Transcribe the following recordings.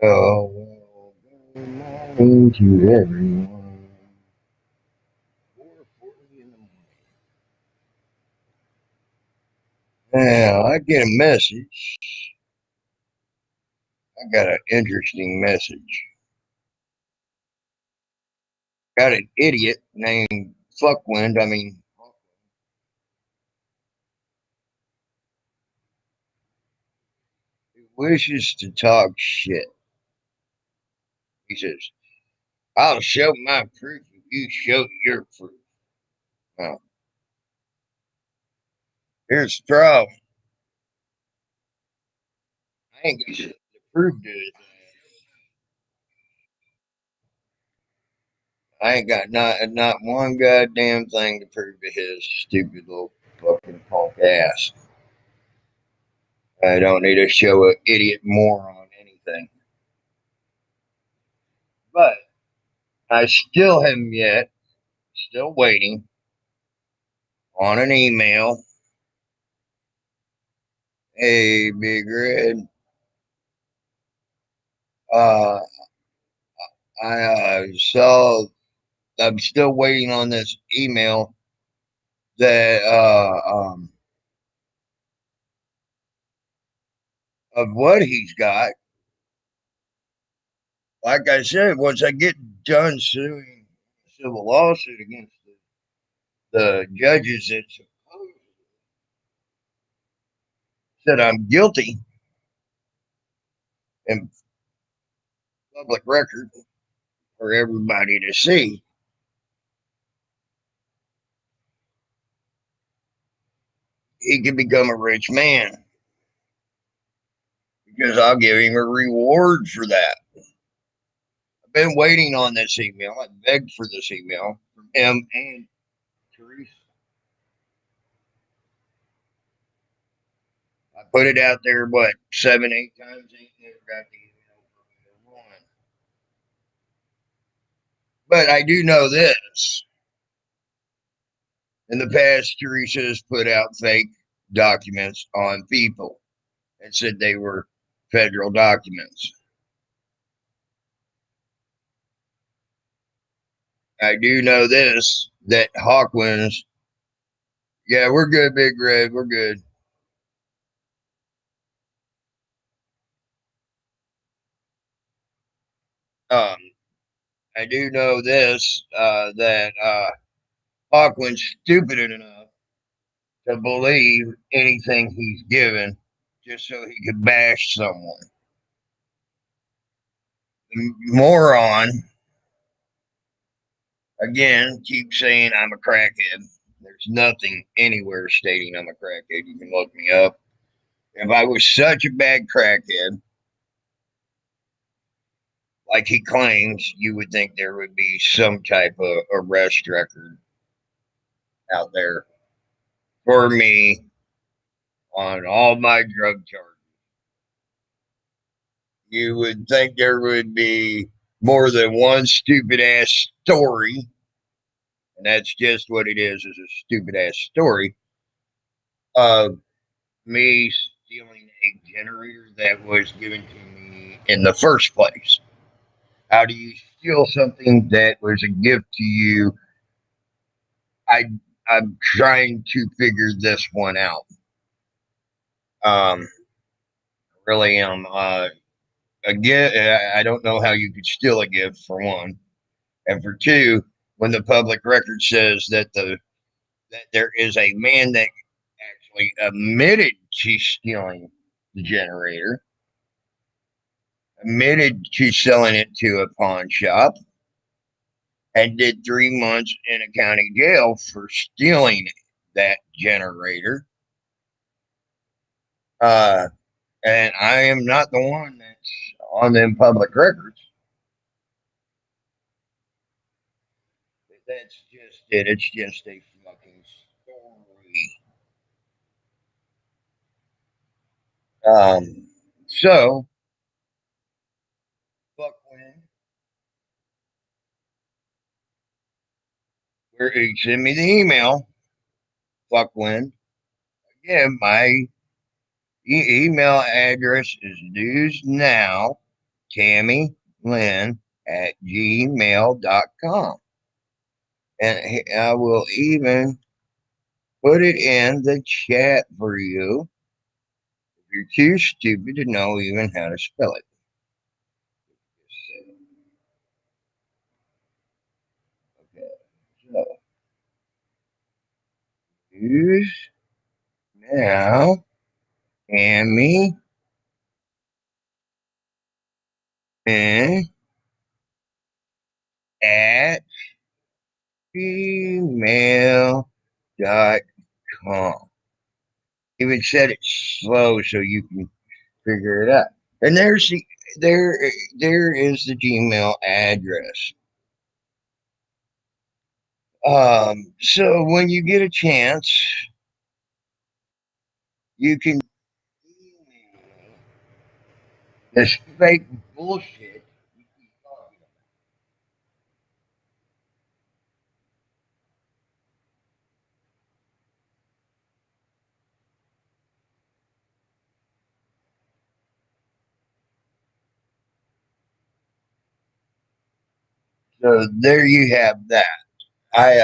Well, good morning to everyone. 4:40 in the morning. Now, I get a message. I got an interesting message. Got an idiot named Fuckwind. Who wishes to talk shit. He says, I'll show my proof if you show your proof. Now, here's the problem. I ain't got shit to prove to his ass. I ain't got not one goddamn thing to prove to his stupid little fucking punk ass. I don't need to show an idiot moron anything. But I still haven't yet, still waiting on an email. Hey, Big Red. Uh, I'm still waiting on this email that of what he's got. Like I said, once I get done suing civil lawsuit against the judges that supposedly said I'm guilty in public record for everybody to see, he can become a rich man because I'll give him a reward for that. I've been waiting on this email. I begged for this email from him and Teresa. I put it out there, what, 7, 8 times? Ain't never got the email from either one. But I do know this. In the past, Teresa has put out fake documents on people and said they were federal documents. I do know this, that Hawkins, yeah, we're good, Big Red, we're good. Um, I do know this, that Hawkins stupid enough to believe anything he's given just so he could bash someone. The moron, again, keeps saying I'm a crackhead. There's nothing anywhere stating I'm a crackhead. You can look me up. If I was such a bad crackhead, like he claims, you would think there would be some type of arrest record out there for me on all my drug charges. You would think there would be more than one stupid ass story, and that's just what it is a stupid ass story of me stealing a generator that was given to me in the first place. How do you steal something that was a gift to you? I I'm trying to figure this one out. Really am. Again, I don't know how you could steal a gift for one, and for two, when the public record says that there is a man that actually admitted to stealing the generator, admitted to selling it to a pawn shop, and did 3 months in a county jail for stealing that generator. Uh, and I am not the one that's on them public records. That's just it. It's just a fucking story. So fuck when where he send me the email. Fuck when again my email address is news now TammyLynn@gmail.com. And I will even put it in the chat for you if you're too stupid to know even how to spell it. Okay, so use now Tammy at gmail.com. Even said it slow so you can figure it out. And there there is the Gmail address. So when you get a chance, you can email this fake bullshit. So there you have that. I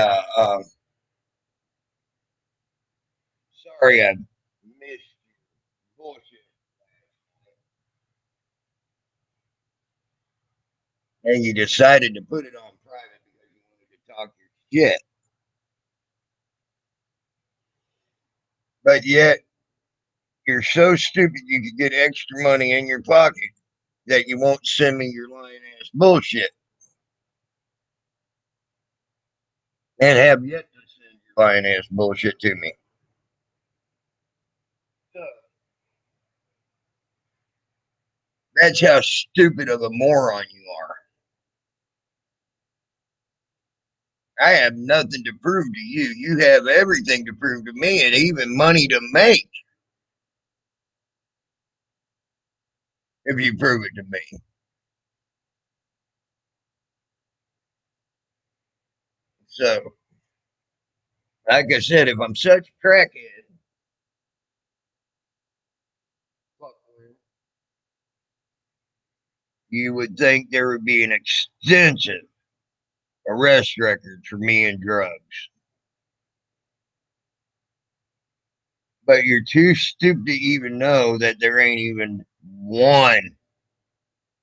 sorry I missed your bullshit. And you decided to put it on private because you wanted to talk your shit. But yet you're so stupid you could get extra money in your pocket that you won't send me your lying ass bullshit. And have yet to send your lying ass bullshit to me. So that's how stupid of a moron you are. I have nothing to prove to you. You have everything to prove to me and even money to make if you prove it to me. So, like I said, if I'm such a crackhead, you would think there would be an extensive arrest record for me and drugs. But you're too stupid to even know that there ain't even one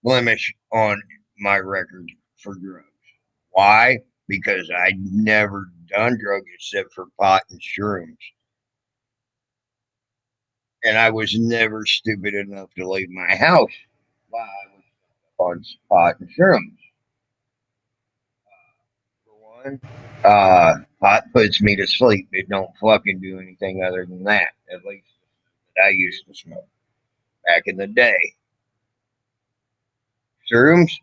blemish on my record for drugs. Why? Because I never done drugs except for pot and shrooms. And I was never stupid enough to leave my house while I was on pot and shrooms. For one, pot puts me to sleep. It don't fucking do anything other than that. At least that I used to smoke back in the day. Shrooms,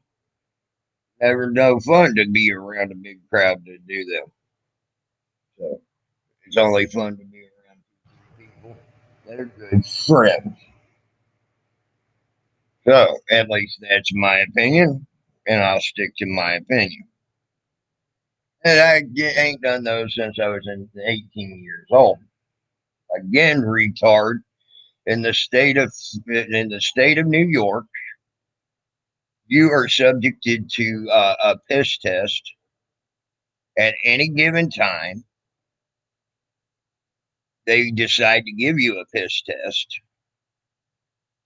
never no fun to be around a big crowd to do them. So it's only fun to be around people that are good friends. So at least that's my opinion, and I'll stick to my opinion. And I ain't done those since I was 18 years old. Again, retard. In the state of New York, you are subjected to a piss test at any given time. They decide to give you a piss test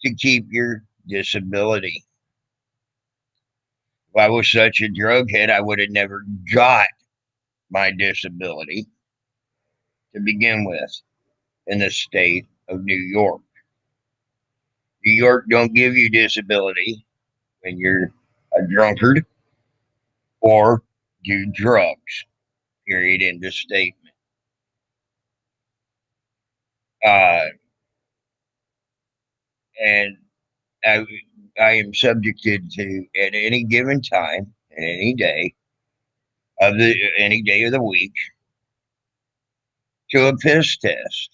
to keep your disability. If I was such a drug head, I would have never got my disability to begin with in the state of New York. New York don't give you disability when you're a drunkard or do drugs. Period. End of statement. Uh, and I, I am subjected to at any given time, and any day of the week, to a piss test.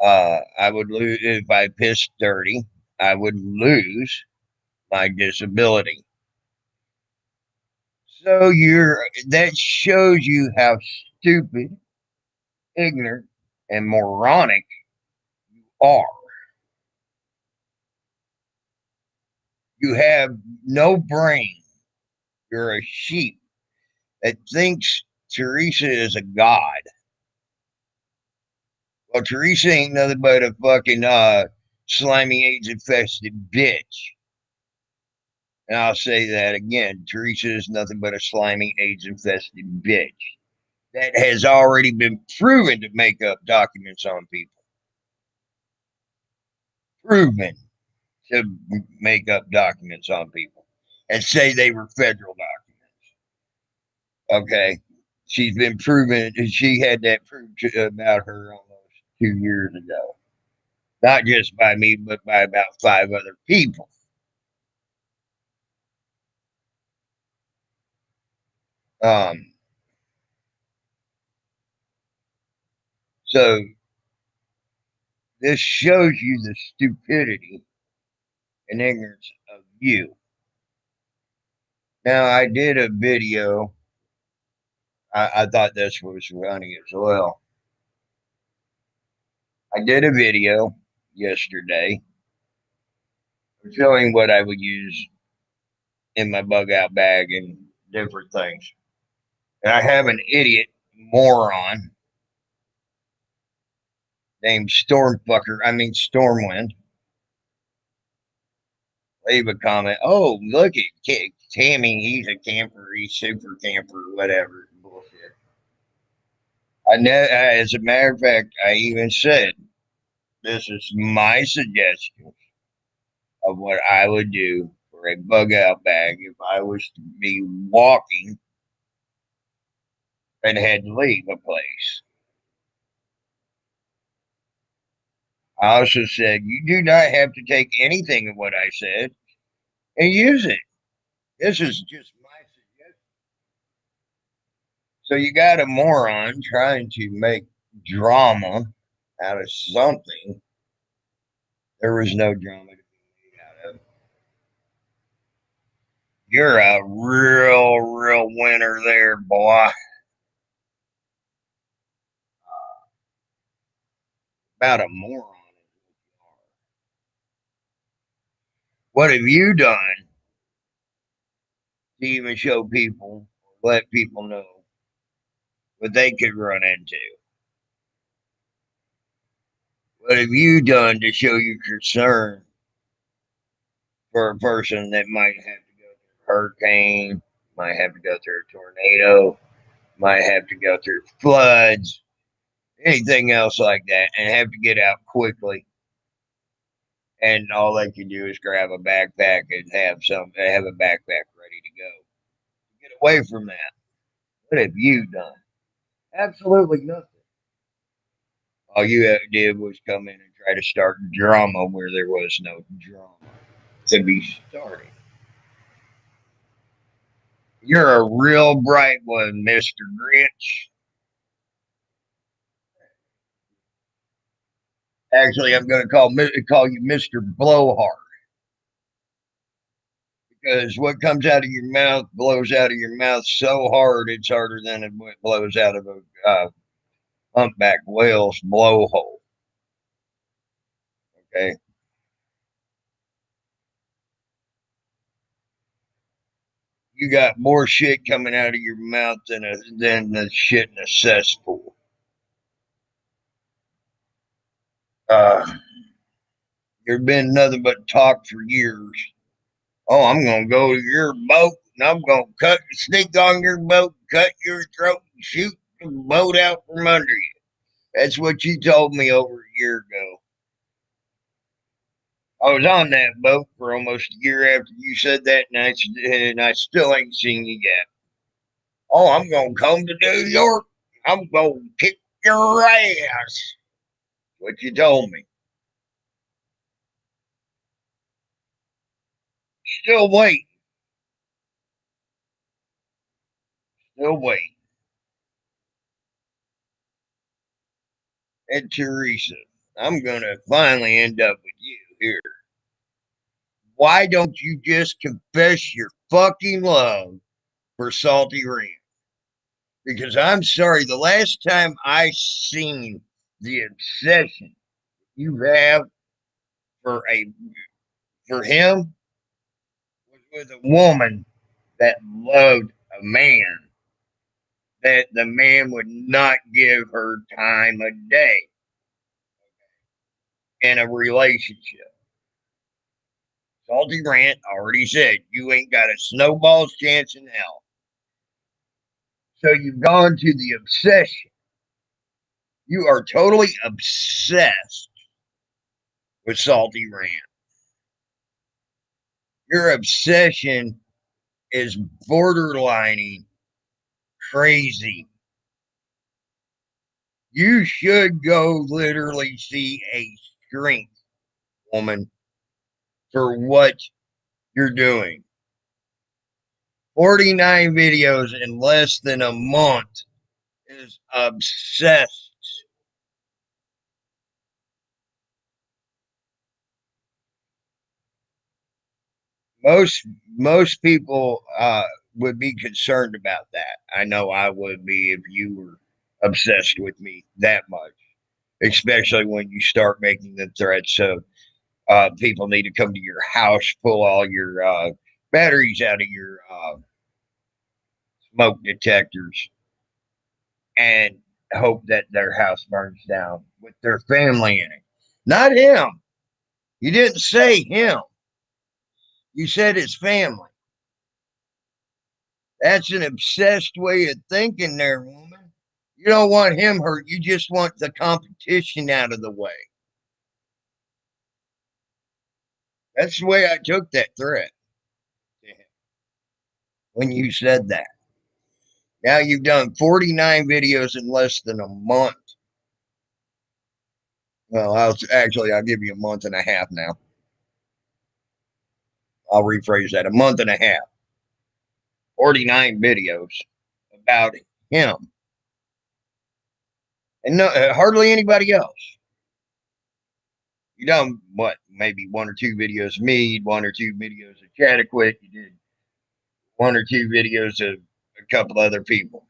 I would lose if I pissed dirty. I would lose my disability. So that shows you how stupid, ignorant, and moronic you are. You have no brain. You're a sheep that thinks Teresa is a god. Well, Teresa ain't nothing but a fucking slimy AIDS infested bitch. And I'll say that again. Teresa is nothing but a slimy AIDS infested bitch that has already been proven to make up documents on people. Proven to make up documents on people and say they were federal documents. Okay. She's been proven, she had that proved about her almost 2 years ago. Not just by me, but by about 5 other people. Um, so this shows you the stupidity and ignorance of you. Now, I did a video. I thought this was funny as well. I did a video yesterday showing what I would use in my bug out bag and different things. And I have an idiot moron named Stormwind, leave a comment. Oh, look at Tammy. He's a camper. He's super camper, whatever. Bullshit. As a matter of fact, I even said this is my suggestion of what I would do for a bug out bag if I was to be walking and had to leave a place. I also said you do not have to take anything of what I said and use it. This is just my suggestion. So you got a moron trying to make drama out of something. There was no drama to be made out of. You're a real winner there, boy. About a moron. What have you done to even show people, let people know what they could run into? What have you done to show your concern for a person that might have to go through a hurricane, might have to go through a tornado, might have to go through floods, anything else like that, and have to get out quickly? And all they can do is grab a backpack and have a backpack ready to go. Get away from that. What have you done? Absolutely nothing. All you did was come in and try to start drama where there was no drama to be started. You're a real bright one, Mr. Grinch. Actually, I'm going to call you Mr. Blowhard because what comes out of your mouth blows out of your mouth so hard it's harder than it blows out of a humpback whale's blowhole. Okay, you got more shit coming out of your mouth than the shit in a cesspool. Uh, there's been nothing but talk for years. Oh, I'm gonna go to your boat and I'm gonna sneak on your boat, cut your throat, and shoot the boat out from under you. That's what you told me over a year ago. I was on that boat for almost a year after you said that, and I still ain't seen you yet. Oh, I'm gonna come to New York. I'm gonna kick your ass. What you told me. Still wait. Still wait. And Teresa, I'm gonna finally end up with you here. Why don't you just confess your fucking love for Salty Ranch? Because I'm sorry, the last time I seen the obsession you have for a for him, was a woman that loved a man, that the man would not give her time a day in a relationship. Salty Rant already said you ain't got a snowball's chance in hell. So you've gone to the obsession. You are totally obsessed with Salty Rant. Your obsession is borderlining crazy. You should go literally see a shrink, woman, for what you're doing. 49 videos in less than a month is obsessed. Most people would be concerned about that. I know I would be if you were obsessed with me that much, especially when you start making the threats. So people need to come to your house, pull all your batteries out of your smoke detectors, and hope that their house burns down with their family in it. Not him. You didn't say him. You said his family. That's an obsessed way of thinking there, woman. You don't want him hurt. You just want the competition out of the way. That's the way I took that threat when you said that. Now you've done 49 videos in less than a month. Well, I'll give you a month and a half now. I'll rephrase that. A month and a half. 49 videos about him. And no, hardly anybody else. You done what? Maybe one or two videos of me, one or two videos of Chataquit. You did one or two videos of a couple other people.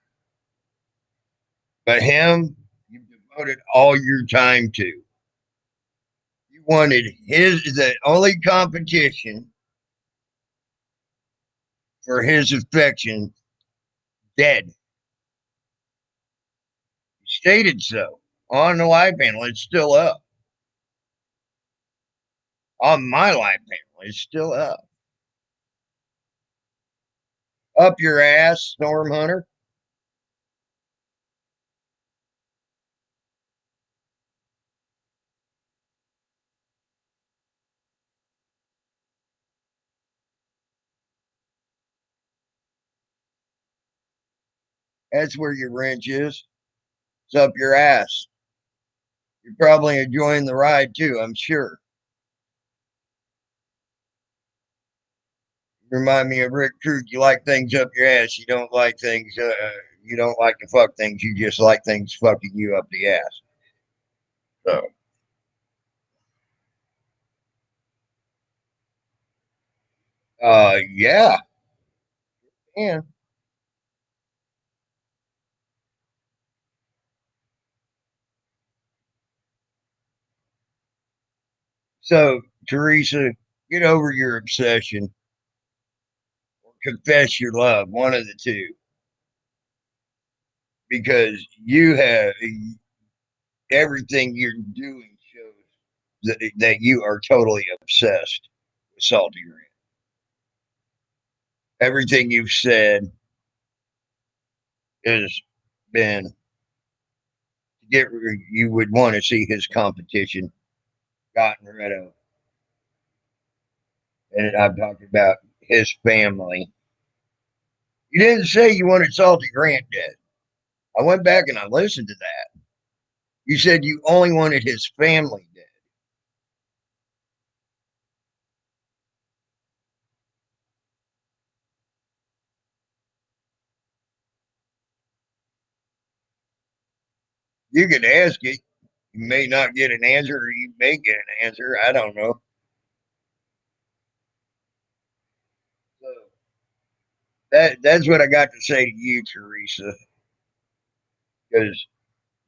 But him, you devoted all your time to. You wanted the only competition for his affection dead. You stated so on the live panel. It's still up. On my live panel, it's still up. Up your ass, Storm Hunter. That's where your wrench is. It's up your ass. You're probably enjoying the ride too, I'm sure. You remind me of Rick Truth. You like things up your ass. You don't like things. You don't like to fuck things. You just like things fucking you up the ass. So, yeah, yeah. So, Teresa, get over your obsession or confess your love. One of the two, because you have everything you're doing shows that you are totally obsessed with Salty Rant. Everything you've said has been get you would want to see his competition gotten rid of. And I'm talking about his family. You didn't say you wanted Salty Grant dead. I went back and I listened to that. You said you only wanted his family dead. You could ask it. You may not get an answer, or you may get an answer. I don't know. So that's what I got to say to you, Teresa, because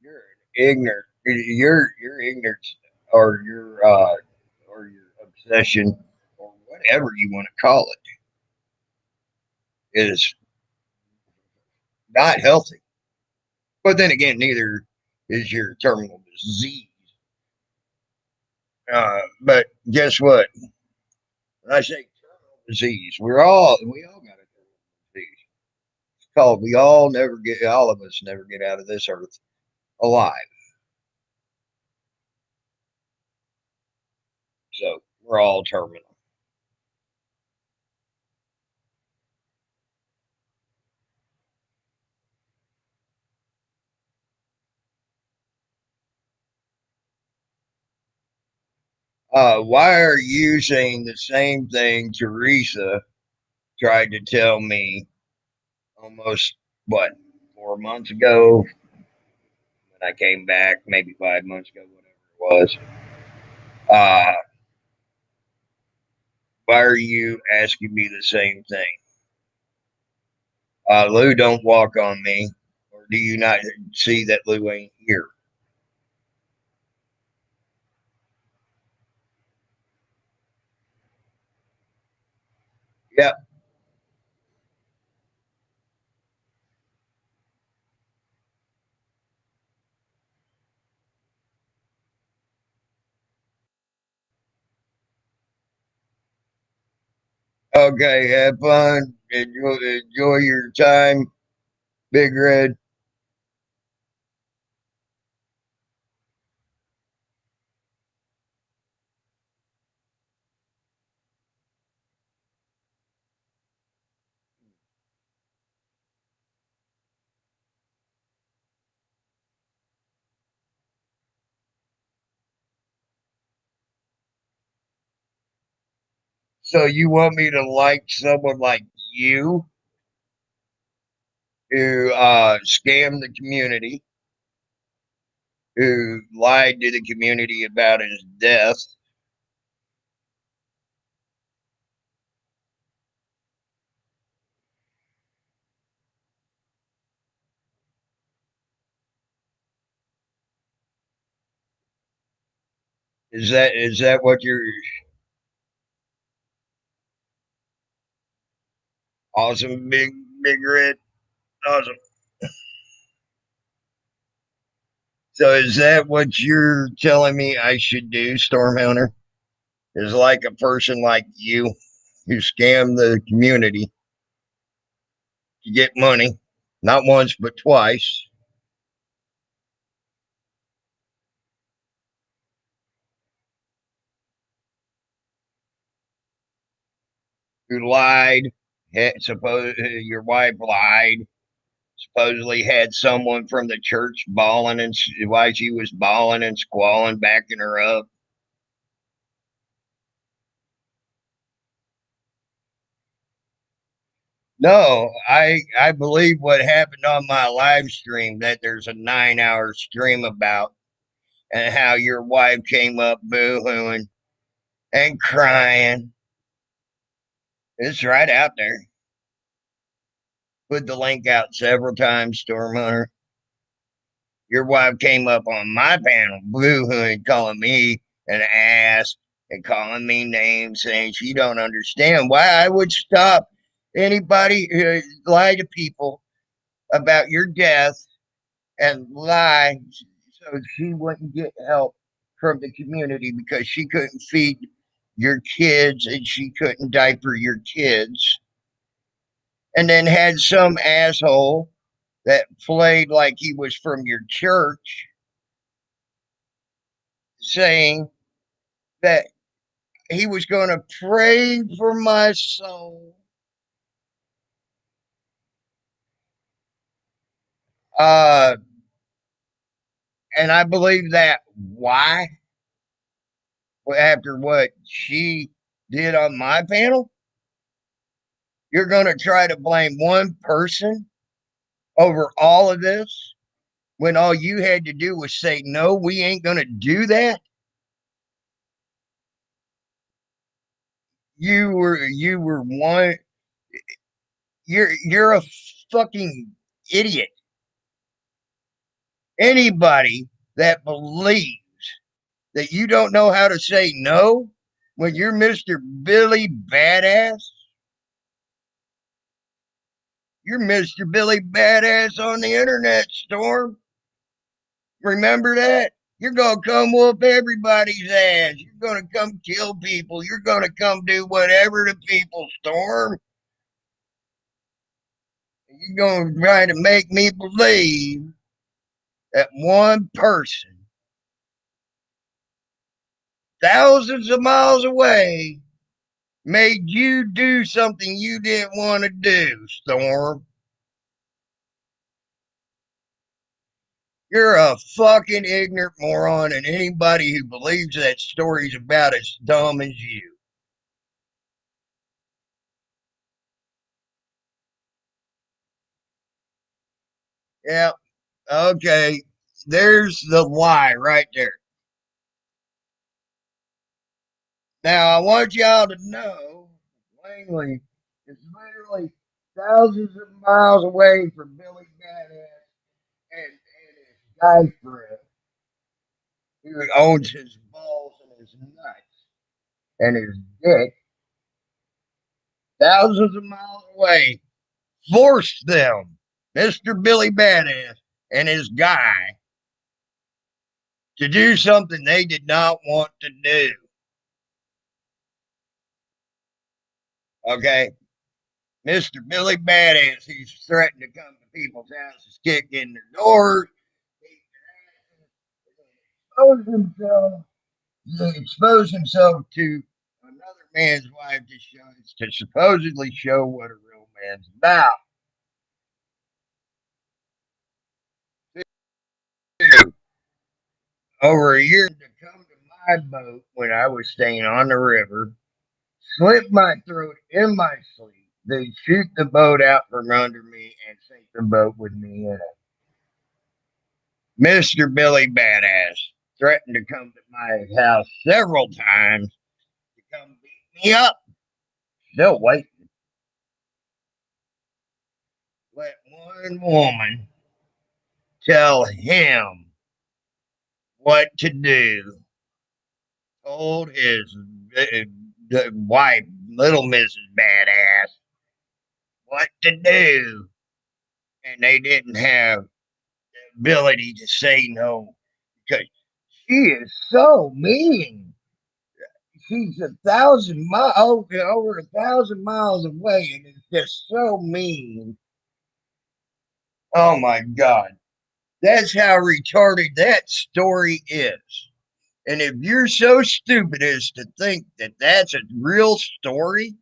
you're ignorant. Your ignorance or your obsession or whatever you want to call it is not healthy. But then again, neither is your terminal disease. But guess what? When I say terminal disease, we all got a terminal disease. It's called all of us never get out of this earth alive. So we're all terminal. Why are you saying the same thing Teresa tried to tell me almost, what, 4 months ago when I came back, maybe 5 months ago, whatever it was? Uh, why are you asking me the same thing? Lou don't walk on me, or do you not see that Lou ain't here? Yep. Okay, have fun. Enjoy your time, Big Red. So you want me to like someone like you who scammed the community, who lied to the community about his death? Is that what you're awesome, big red? Awesome. So is that what you're telling me I should do, Stormhunter? Is like a person like you who scammed the community to get money, not once but twice, who lied, suppose your wife lied, supposedly had someone from the church bawling and while she was bawling and squalling, backing her up. No, I believe what happened on my live stream, that there's a 9 hour stream about, and how your wife came up boo-hooing and crying. It's right out there. Put the link out several times, Stormhunter. Your wife came up on my panel boo-hooing, calling me an ass and calling me names, saying she don't understand why I would stop anybody who lie to people about your death and lie so she wouldn't get help from the community because she couldn't feed your kids and she couldn't diaper your kids. And then had some asshole that played like he was from your church saying that he was going to pray for my soul. Uh, and I believe that. Why? After what she did on my panel, you're going to try to blame one person over all of this when all you had to do was say, no, we ain't going to do that. You were one. You're a fucking idiot. Anybody that believes that you don't know how to say no when you're Mr. Billy Badass, You're Mr. Billy Badass on the internet, Storm. Remember that? You're going to come whoop everybody's ass. You're going to come kill people. You're going to come do whatever to people, Storm. You're going to try to make me believe that one person, thousands of miles away, made you do something you didn't want to do, Storm. You're a fucking ignorant moron, and anybody who believes that story's about as dumb as you. Yeah, okay. There's the lie right there. Now, I want y'all to know, Langley is literally thousands of miles away from Billy Badass and his guy friend who owns his balls and his nuts and his dick. Thousands of miles away, forced them, Mr. Billy Badass and his guy, to do something they did not want to do. Okay? Mr. Billy Badass, he's threatened to come to people's houses, kick in their doors, expose himself, expose himself to another man's wife to supposedly show what a real man's about. Over a year to come to my boat when I was staying on the river, slit my throat in my sleep, then shoot the boat out from under me and sink the boat with me in it. Mr. Billy Badass threatened to come to my house several times to come beat me up. Still waiting. Let one woman tell him what to do. Told his wife, little Mrs. Badass, what to do. And they didn't have the ability to say no because she is so mean. She's over 1,000 miles away, and it's just so mean. Oh my God. That's how retarded that story is. And if you're so stupid as to think that that's a real story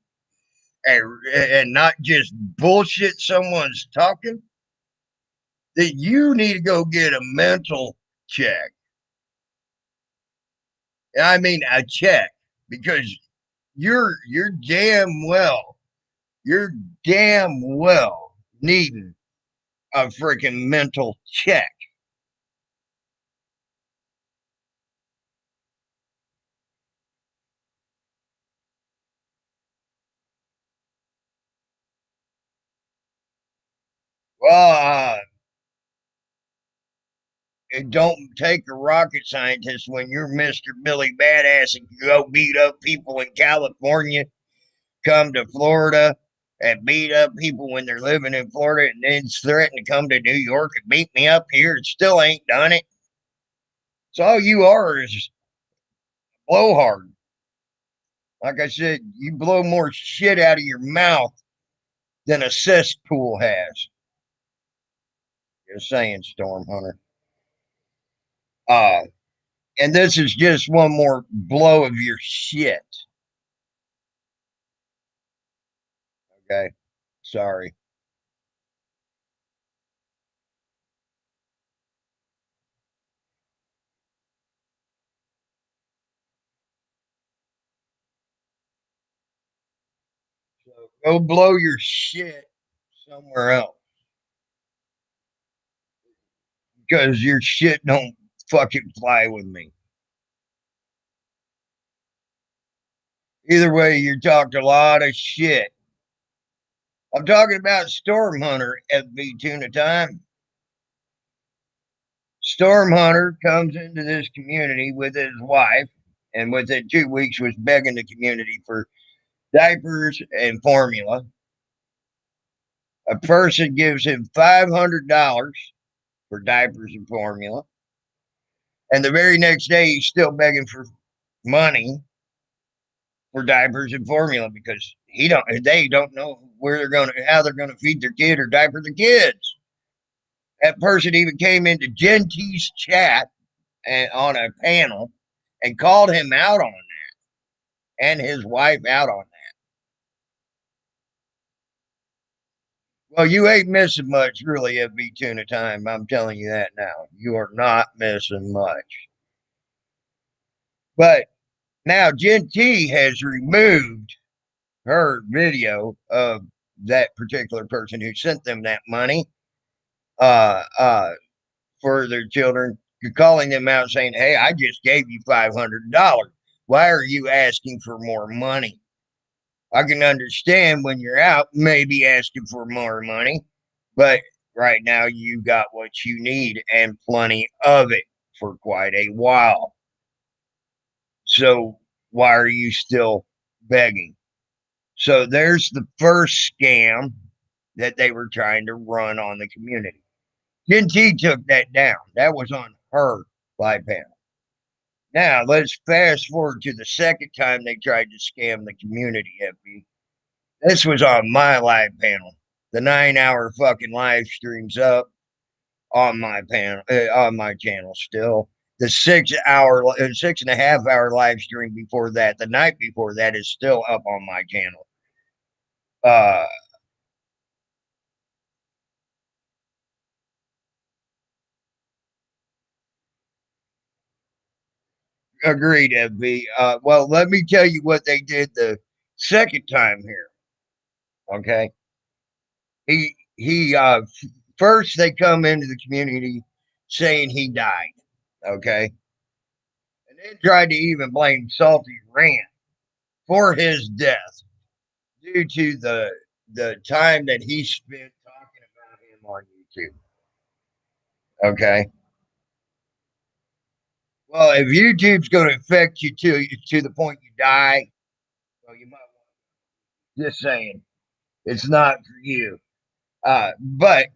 and not just bullshit someone's talking, then you need to go get a mental check. I mean, a check because you're you're damn well needing a freaking mental check. Well, it don't take a rocket scientist when you're Mr. Billy Badass and go beat up people in California, come to Florida and beat up people when they're living in Florida, and then threaten to come to New York and beat me up here and still ain't done it. So all you are is blowhard. Like I said, you blow more shit out of your mouth than a cesspool has. Just saying, Storm Hunter. Uh, and this is just one more blow of your shit. Okay. Sorry. So go blow your shit somewhere else because your shit don't fucking fly with me. Either way, you're talking a lot of shit. I'm talking about Storm Hunter, FB Tuna Time. Storm Hunter comes into this community with his wife, and within 2 weeks was begging the community for diapers and formula. A person gives him $500 for diapers and formula, and the very next day he's still begging for money for diapers and formula because they don't know where they're going to how they're going to feed their kid or diaper the kids. That person even came into Gen T's chat and on a panel and called him out on that and his wife out on that. Well, you ain't missing much, really, FB Tuna Time. I'm telling you that now. You are not missing much. But now Gen T has removed her video of that particular person who sent them that money uh, uh, for their children. You're calling them out saying, "Hey, I just gave you $500. Why are you asking for more money?" I can understand when you're out, maybe asking for more money, but right now you got what you need and plenty of it for quite a while. So why are you still begging? So there's the first scam that they were trying to run on the community. Gen T took that down. That was on her live panel. Now let's fast forward to the second time they tried to scam the community, FB. This was on my live panel. The 9 hour fucking live stream's up on my panel, on my channel still. The 6 hour, 6.5 hour live stream before that, the night before that, is still up on my channel. Uh, Agreed, FB. Well, let me tell you what they did the second time here. Okay, he first they come into the community saying he died. Okay, and then tried to even blame Salty Rant for his death due to the time that he spent talking about him on YouTube. Okay. Well, if YouTube's going to affect you to the point you die, well, you might just saying it's not for you. But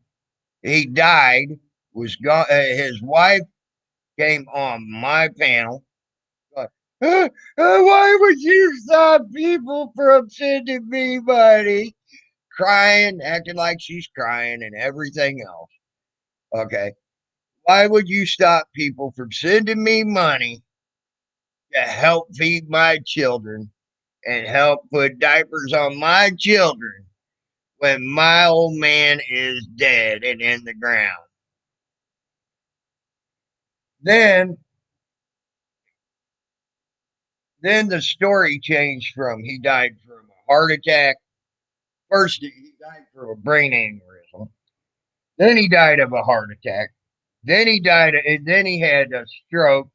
he died. Was gone. His wife came on my panel. Why would you stop people from sending me money? Crying, acting like she's crying, and everything else. Okay. Why would you stop people from sending me money to help feed my children and help put diapers on my children when my old man is dead and in the ground? Then then the story changed from he died from a heart attack. First he died from a brain aneurysm. Then he died of a heart attack. Then he had a stroke.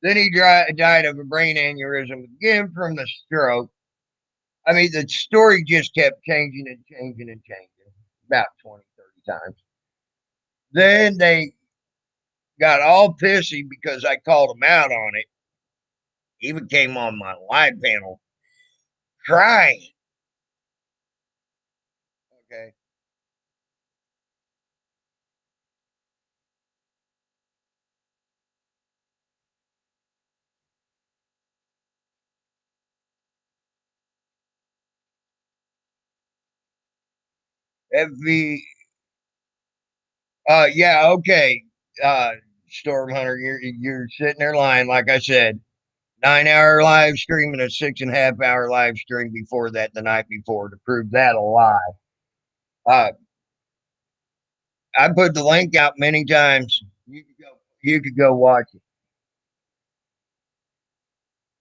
Then he died of a brain aneurysm again from the stroke. I mean, the story just kept changing and changing and changing about 20, 30 times. Then they got all pissy because I called him out on it. He even came on my live panel crying. Okay. FV, yeah, okay. Uh, Storm Hunter, you're sitting there lying, like I said. 9 hour live stream and a 6.5 hour live stream before that the night before to prove that a lie. Uh, I put the link out many times. You could go watch it.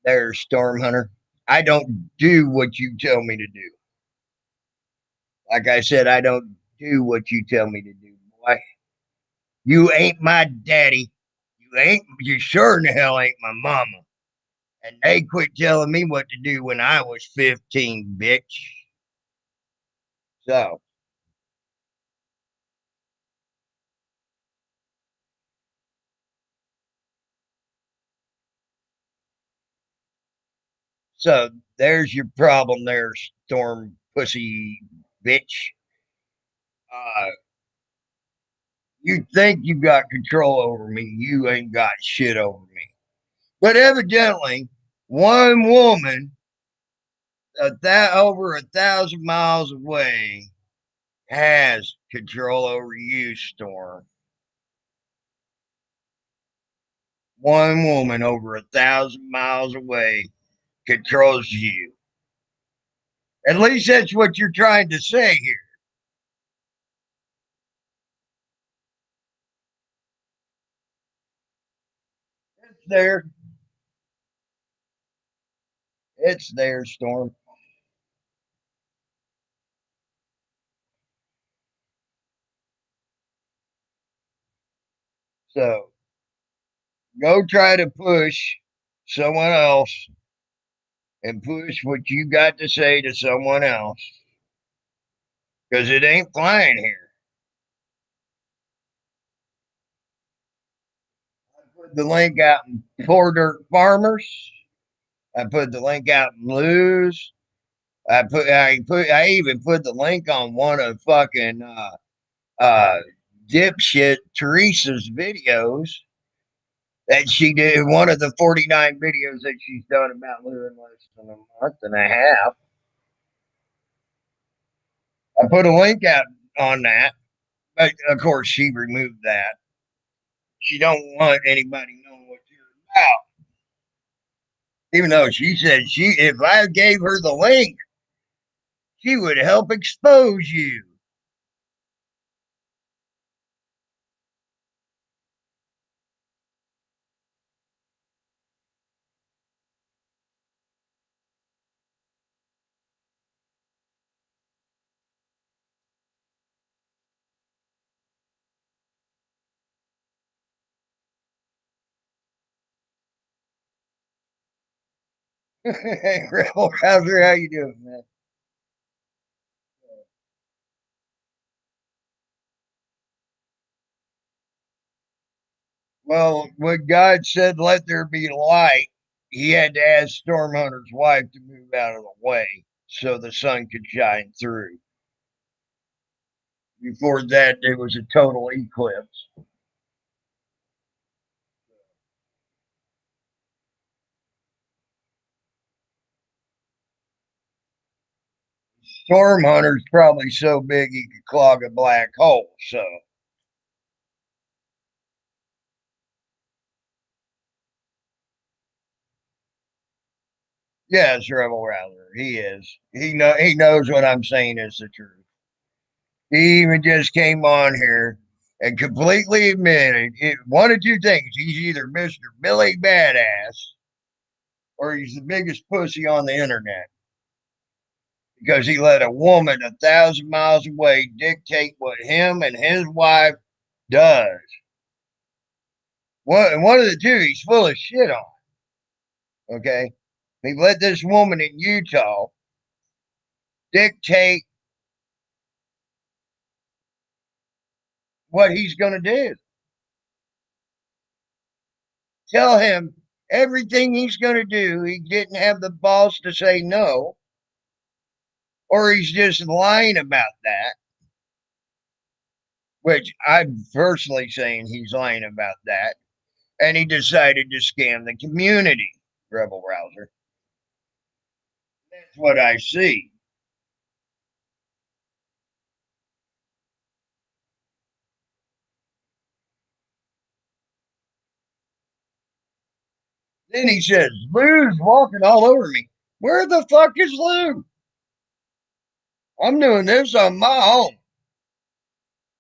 There's Storm Hunter. I don't do what you tell me to do. Like I said, I don't do what you tell me to do, boy. You ain't my daddy. You sure in the hell ain't my mama. And they quit telling me what to do when I was 15, bitch. So, so there's your problem there, Storm Pussy bitch. Uh, you think you got control over me? You ain't got shit over me. But evidently, one woman over 1,000 miles away has control over you, Storm. One woman over 1,000 miles away controls you. At least that's what you're trying to say here. It's there. It's there, Storm. So go try to push someone else and push what you got to say to someone else because it ain't flying here. I put the link out in Poor Dirt Farmers. I put the link out in Lou's. I even put the link on one of fucking uh dipshit Teresa's videos that she did, one of the 49 videos that she's done about Lou in less than a month and a half. I put a link out on that, but of course she removed that. She don't want anybody knowing what you're about. Even though she said if I gave her the link, she would help expose you. Hey, Rebel Rouser, how you doing, man? Well, when God said, "Let there be light," He had to ask Storm Hunter's wife to move out of the way so the sun could shine through. Before that, it was a total eclipse. Storm Hunter's probably so big he could clog a black hole. So, yes, Rebel Rouser, he is. He knows what I'm saying is the truth. He even just came on here and completely admitted one of two things. He's either Mr. Billy Badass or he's the biggest pussy on the internet because he let a woman 1,000 miles away dictate what him and his wife does. One of the two, he's full of shit on. Okay, he let this woman in Utah dictate what he's going to do. Tell him everything he's going to do. He didn't have the balls to say no, or he's just lying about that. Which I'm personally saying he's lying about that, and he decided to scam the community. Rebel Rouser. That's what I see. Then he says, Lou's walking all over me. Where the fuck is Lou? I'm doing this on my own.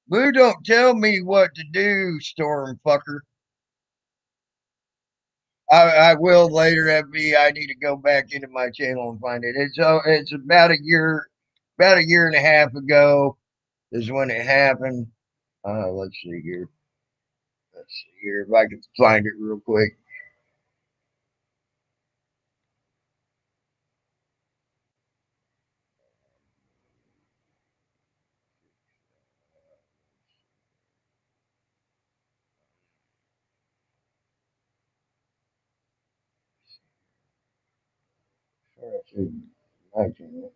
Lou don't tell me what to do, Storm fucker. I will later, FB. I need to go back into my channel and find it. It's about a year and a half ago is when it happened. Let's see here. Let's see here if I can find it real quick. My channel.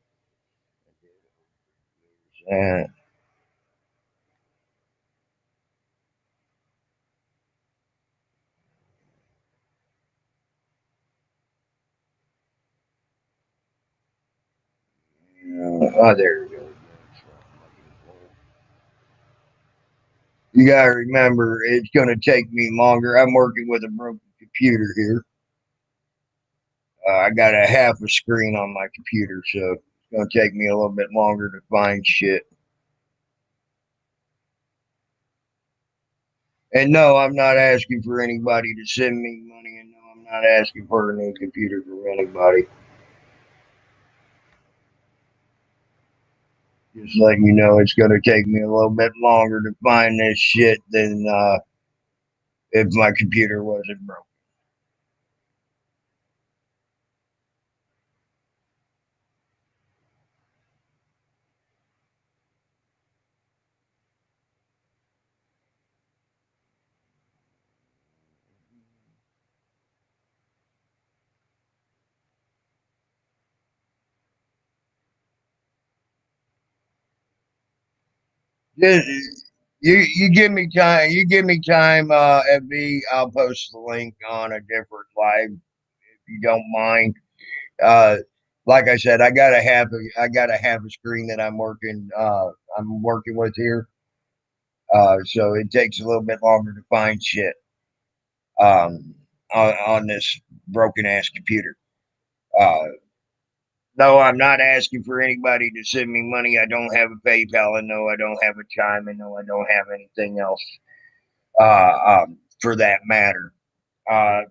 Oh, there we go. You gotta remember, it's gonna take me longer. I'm working with a broken computer here. I got a half a screen on my computer, so it's gonna take me a little bit longer to find shit. And no, I'm not asking for anybody to send me money, and no, I'm not asking for a new computer from anybody. Just letting you know, it's gonna take me a little bit longer to find this shit than if my computer wasn't broken. Just, you give me time. You give me time, FB. I'll post the link on a different live if you don't mind. Uh, like I said, I got a half a screen that I'm working with here. So it takes a little bit longer to find shit um, on this broken ass computer. Uh, no, I'm not asking for anybody to send me money. I don't have a PayPal, and no, I don't have a Chime, and no, I don't have anything else for that matter. Uh,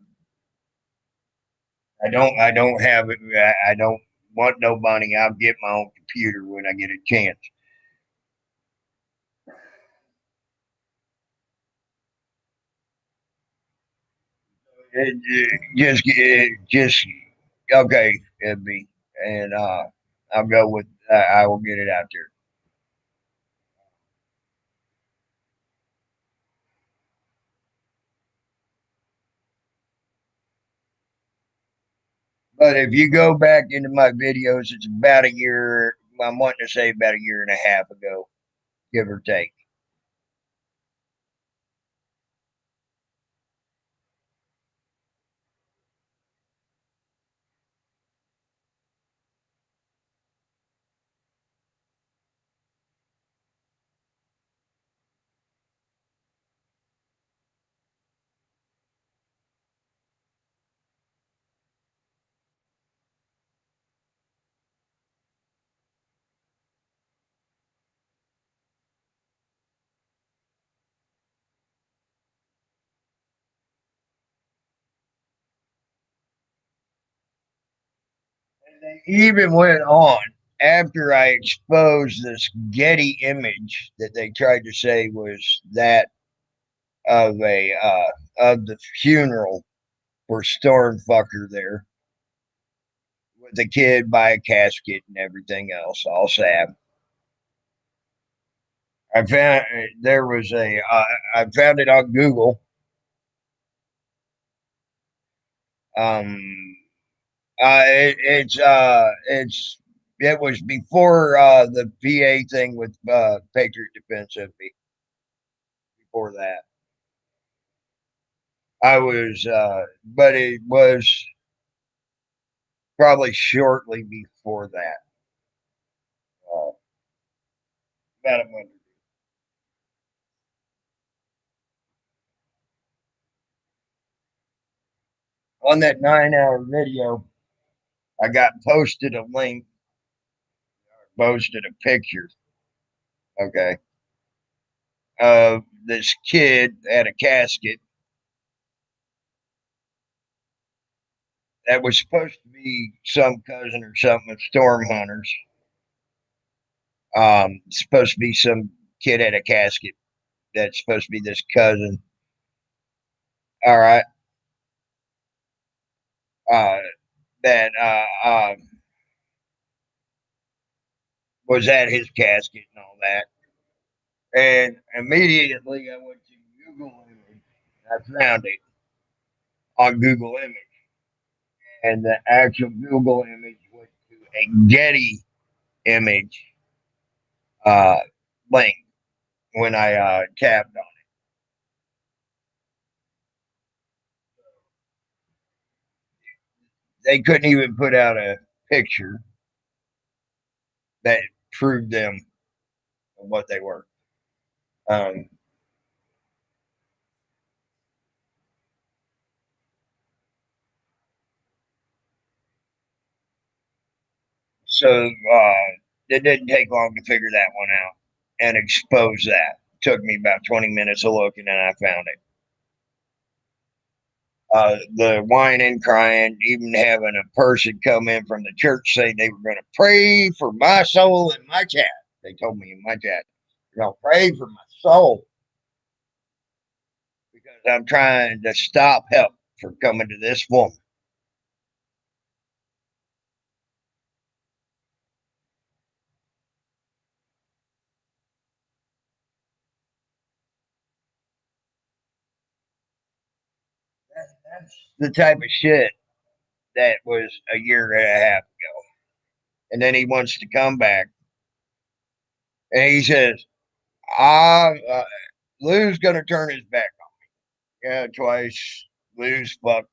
I don't have it. I don't want no money. I'll get my own computer when I get a chance. Just okay, FB, and I'll go with. I will get it out there. But if you go back into my videos, it's about a year. I'm wanting to say about a year and a half ago, give or take. And they even went on after I exposed this Getty image that they tried to say was that of the funeral for Stormfucker there with the kid by a casket and everything else, all sad. I found there was a I found it on Google. Um, it was before the PA thing with Patriot Defense FB. Before that, but it was probably shortly before that. Uh, about a month. On that 9 hour video, I got posted a link, posted a picture, okay, of this kid at a casket that was supposed to be some cousin or something of Storm Hunters. Supposed to be some kid at a casket that's supposed to be this cousin. All right. Uh, that was at his casket and all that. And immediately I went to Google Image. I found it on Google Image. And the actual Google image went to a Getty image uh, link when I tapped on it. They couldn't even put out a picture. that proved them what they were. Um, so it didn't take long to figure that one out and expose that. Took me about 20 minutes of looking and I found it. The whining, crying, even having a person come in from the church say they were going to pray for my soul in my chat. They told me in my chat, they're going to pray for my soul because I'm trying to stop help from coming to this woman. That's the type of shit that was a year and a half ago. And then he wants to come back and he says, Lou's going to turn his back on me. Yeah, twice. Lou's fucked up.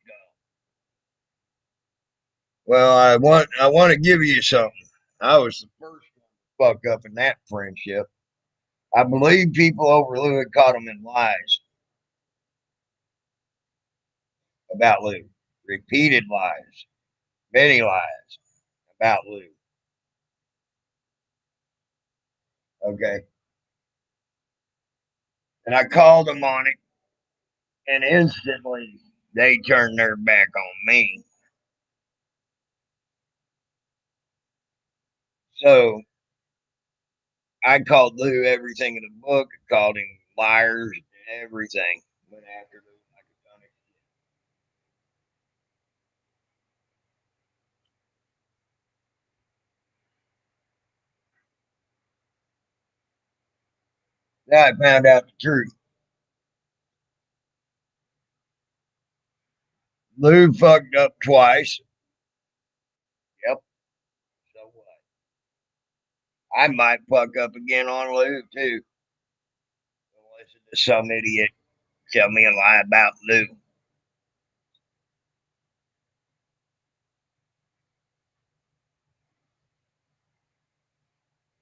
Well, I want to give you something. I was the first one to fuck up in that friendship. I believe people over Lou had caught him in lies about Lou. Repeated lies. Many lies about Lou. Okay. And I called them on it, and instantly they turned their back on me. So I called Lou everything in the book. I called him liars and everything. Went after Lou like a ton of shit. Now I found out the truth. Lou fucked up twice. Yep. So what? I might fuck up again on Lou too. Listen to some idiot tell me a lie about Lou.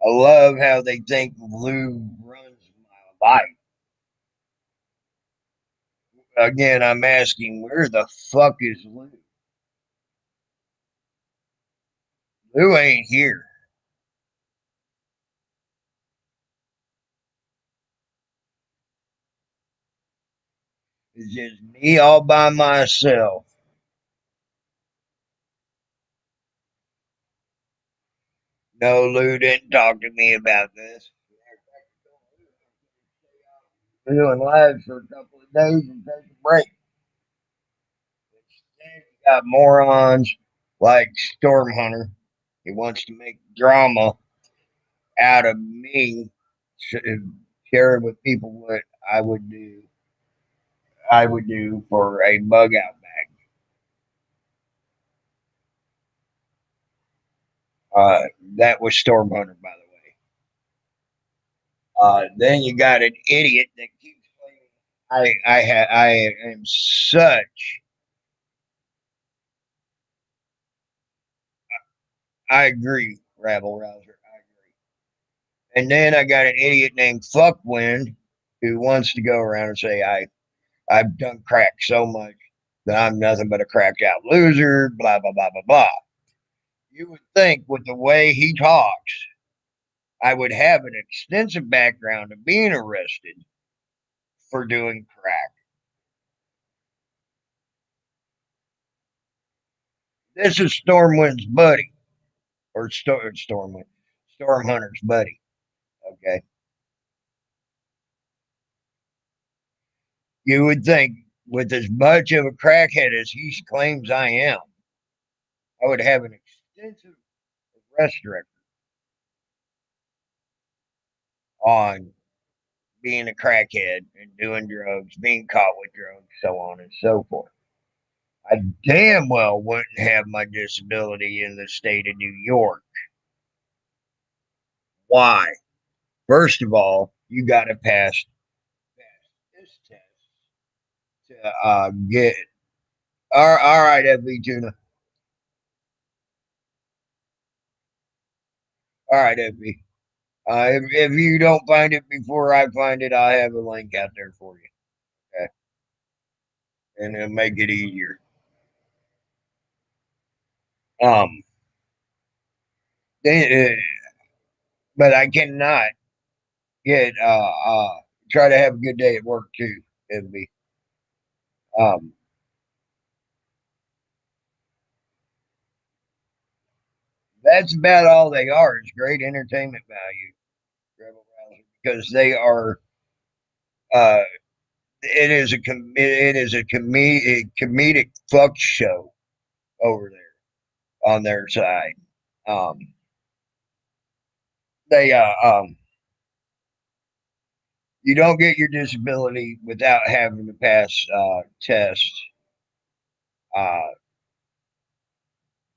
I love how they think Lou runs my life. Again, I'm asking, where the fuck is Lou? Lou ain't here. It's just me all by myself. No, Lou didn't talk to me about this. We're doing live for a couple of days and take a break. Instead, you got morons like Storm Hunter. He wants to make drama out of me, sharing with people what I would do. I would do for a bug out bag. That was Storm Hunter, by the way. Then you got an idiot that keeps claiming I am such. I agree, Rabble Rouser. I agree. And then I got an idiot named Fuckwind who wants to go around and say I've done crack so much that I'm nothing but a cracked out loser. Blah blah blah blah blah. You would think with the way he talks, I would have an extensive background of being arrested for doing crack. This is Stormwind's buddy, or Stormwind, Storm Hunter's buddy. Okay, you would think with as much of a crackhead as he claims I am, I would have an extensive arrest record on being a crackhead and doing drugs, being caught with drugs, so on and so forth. I damn well wouldn't have my disability in the state of New York. Why? First of all, you got to pass this test to get. All right, FB Tuna. All right, Effie. If you don't find it before I find it, I have a link out there for you. Okay? And it'll make it easier. Um, they, but I cannot get try to have a good day at work too, Effie. Um, that's about all they are. It's great entertainment value, Rebel Rouser, because they are. Uh, it is a comedic fuck show over there on their side. Um, they you don't get your disability without having to pass tests, uh,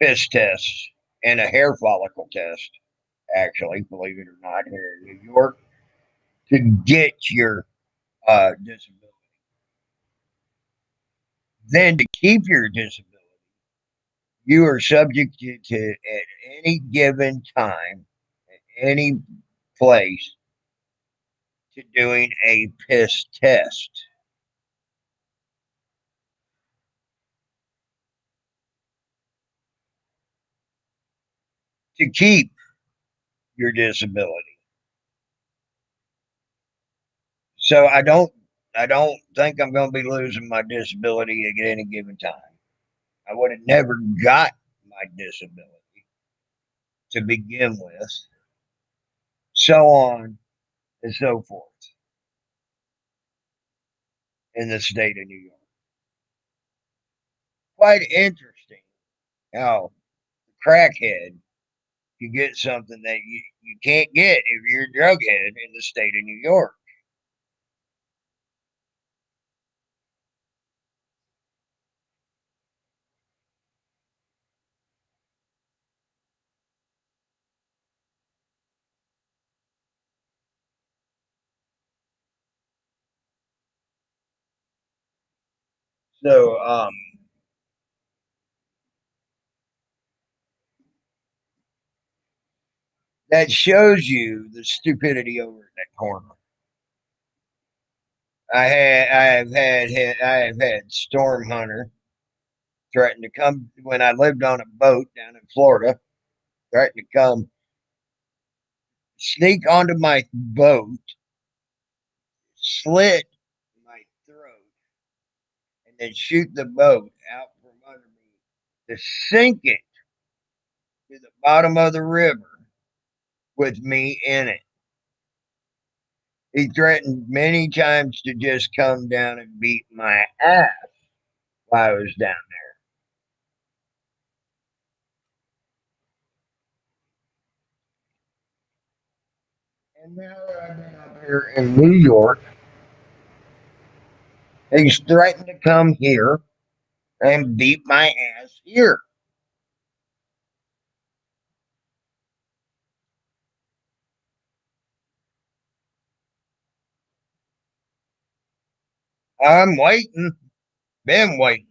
piss tests, and a hair follicle test. Actually, believe it or not, here in New York, to get your disability. Then to keep your disability, you are subject to at any given time, at any place, to doing a piss test to keep your disability. So I don't think I'm going to be losing my disability at any given time. I would have never got my disability to begin with, so on and so forth in the state of New York. Quite interesting how the crackhead you get something that you can't get if you're a drug head in the state of New York. So that shows you the stupidity over in that corner. I have had Storm Hunter threaten to come when I lived on a boat down in Florida. Threatened to come sneak onto my boat, slit my throat, and then shoot the boat out from under me to sink it to the bottom of the river with me in it. He threatened many times to just come down and beat my ass while I was down there. And now that I've been up here in New York, he's threatened to come here and beat my ass here. I'm waiting, been waiting.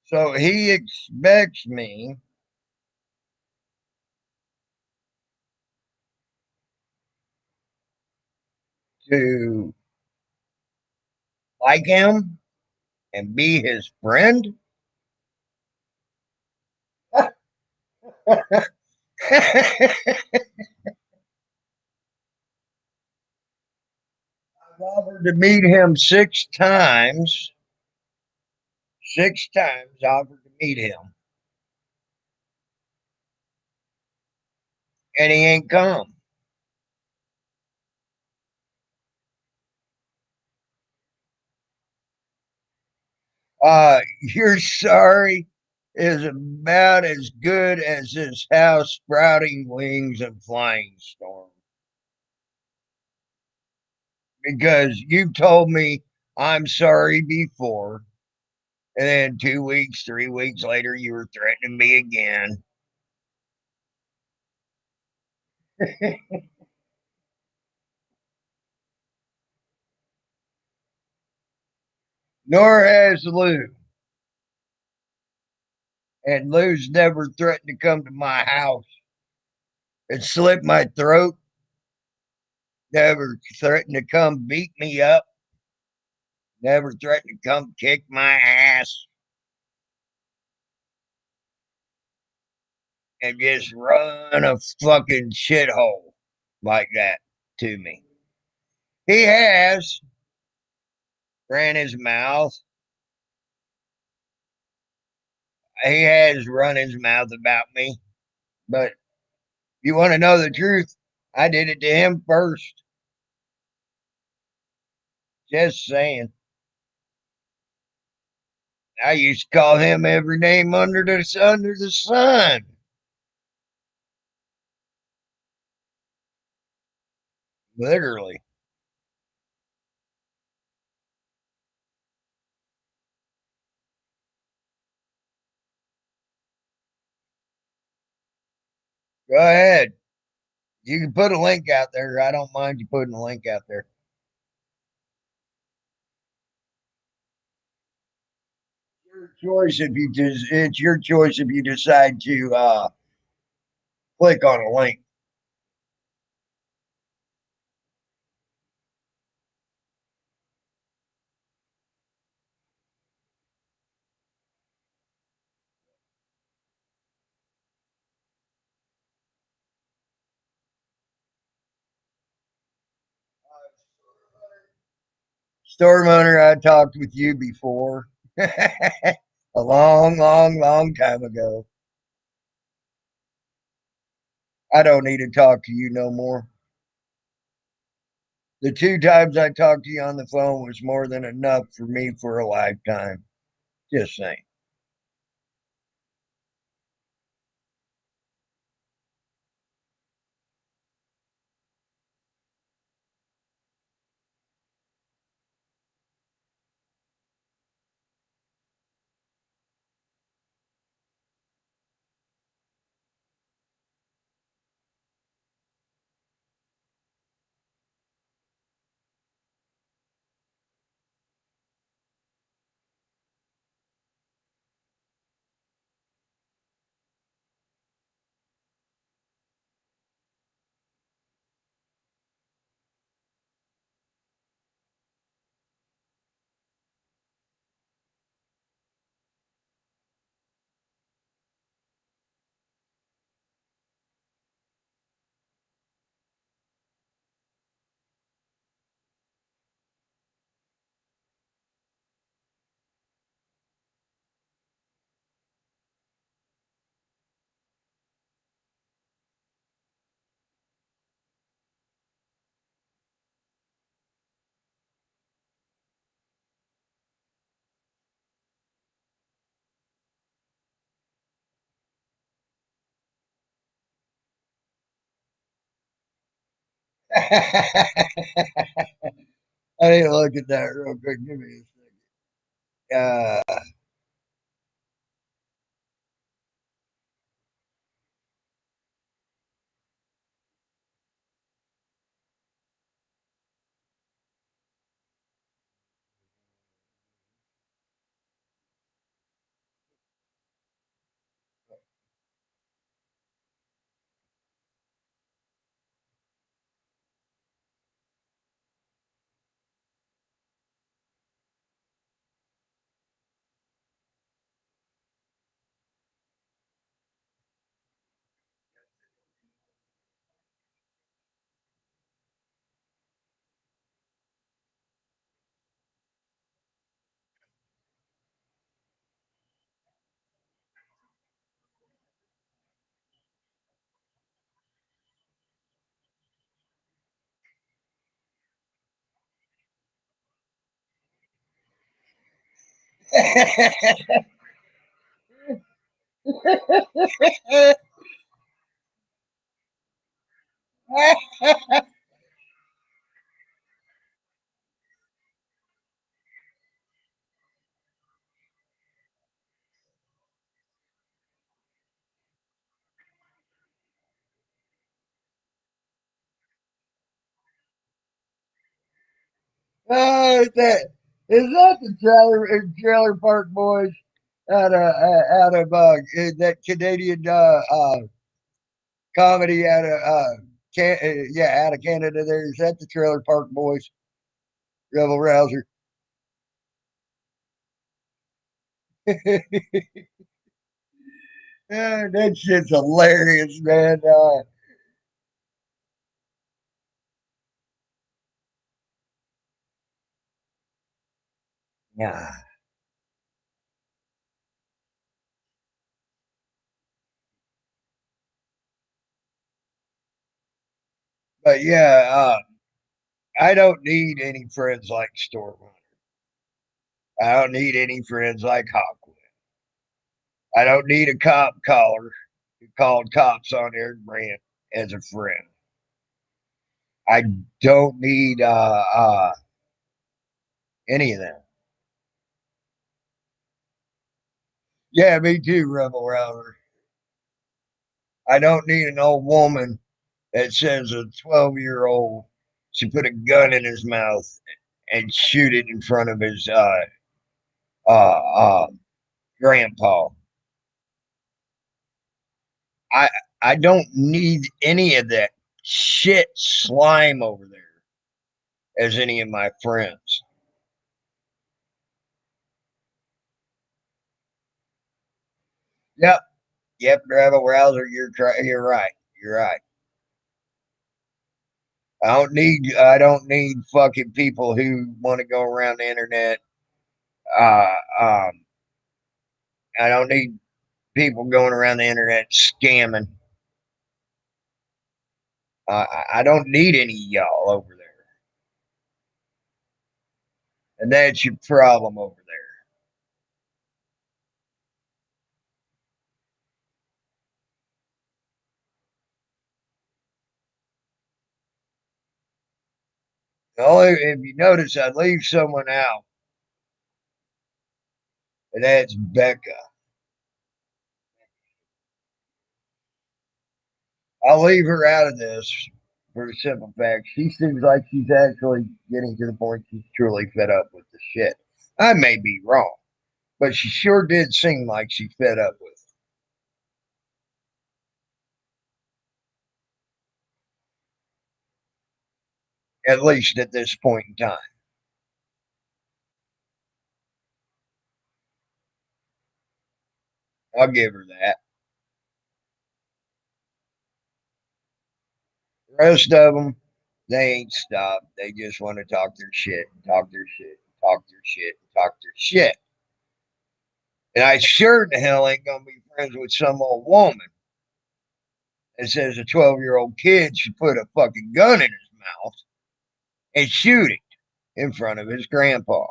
So he expects me to like him and be his friend. I've offered to meet him 6 times. 6 times offered to meet him, and he ain't come. Your sorry is about as good as this house sprouting wings and flying storm. Because you told me I'm sorry before, and then 2 weeks, 3 weeks later, you were threatening me again. Nor has Lou. And Lou's never threatened to come to my house and slit my throat, never threatened to come beat me up, never threatened to come kick my ass and just run a fucking shithole like that to me. He has ran his mouth. He has run his mouth about me. But you want to know the truth? I did it to him first. Just saying. I used to call him every name under the sun. Literally. Go ahead. You can put a link out there. I don't mind you putting a link out there. Your choice if you just it's your choice if you decide to click on a link. Storm Hunter, I talked with you before. A long, long, long time ago. I don't need to talk to you no more. The two times I talked to you on the phone was more than enough for me for a lifetime. Just saying. I need to look at that real quick. Give me a second. Oh, is that the trailer park boys? out of that Canadian comedy out of out of Canada. There is that the Trailer Park Boys, Rebel Rouser. That shit's hilarious, man. Yeah, but yeah, I don't need any friends like Stormhunter. I don't need any friends like Hawkwood. I don't need a cop caller who called cops on Eric Brandt as a friend. I don't need any of them. Yeah, me too, Rebel Rouser. I don't need an old woman that says a 12-year-old should put a gun in his mouth and shoot it in front of his uh, uh, grandpa. I I don't need any of that shit slime over there as any of my friends. Yep, yep, Rebel Rouser, you're right. You're right. I don't need fucking people who want to go around the internet. Uh, um, I don't need people going around the internet scamming. I don't need any of y'all over there, and that's your problem over there. Only if you notice, I leave someone out, and that's Becca. I'll leave her out of this for the simple fact she seems like she's actually getting to the point she's truly fed up with the shit. I may be wrong, but she sure did seem like she fed up with it, at least at this point in time. I'll give her that. The rest of them, they ain't stopped. They just want to talk their shit, talk their shit, talk their shit, talk their shit. And I sure the hell ain't gonna be friends with some old woman that says a 12-year-old kid should put a fucking gun in his mouth and shoot it in front of his grandpa.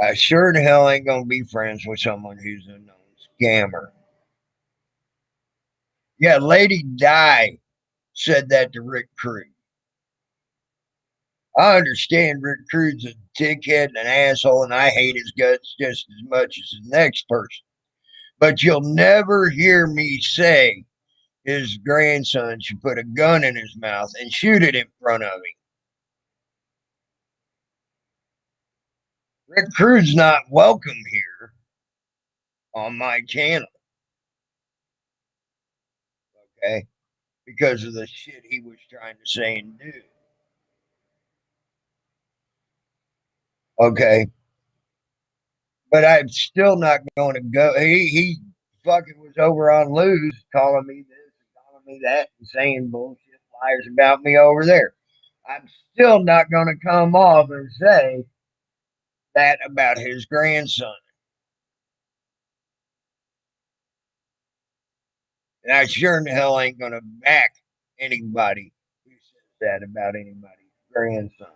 I sure the hell ain't gonna be friends with someone who's a known scammer. Yeah, Lady Di said that to Rick Crew. I understand Rick Crew's a dickhead and an asshole, and I hate his guts just as much as the next person. But you'll never hear me say his grandson should put a gun in his mouth and shoot it in front of him. Rick Crew's not welcome here on my channel, okay? Because of the shit he was trying to say and do, okay? But I'm still not going to go. He fucking was over on Lose calling me this and calling me that and saying bullshit liars about me over there. I'm still not going to come off and say that about his grandson. And I sure in the hell ain't going to back anybody who says that about anybody's grandson.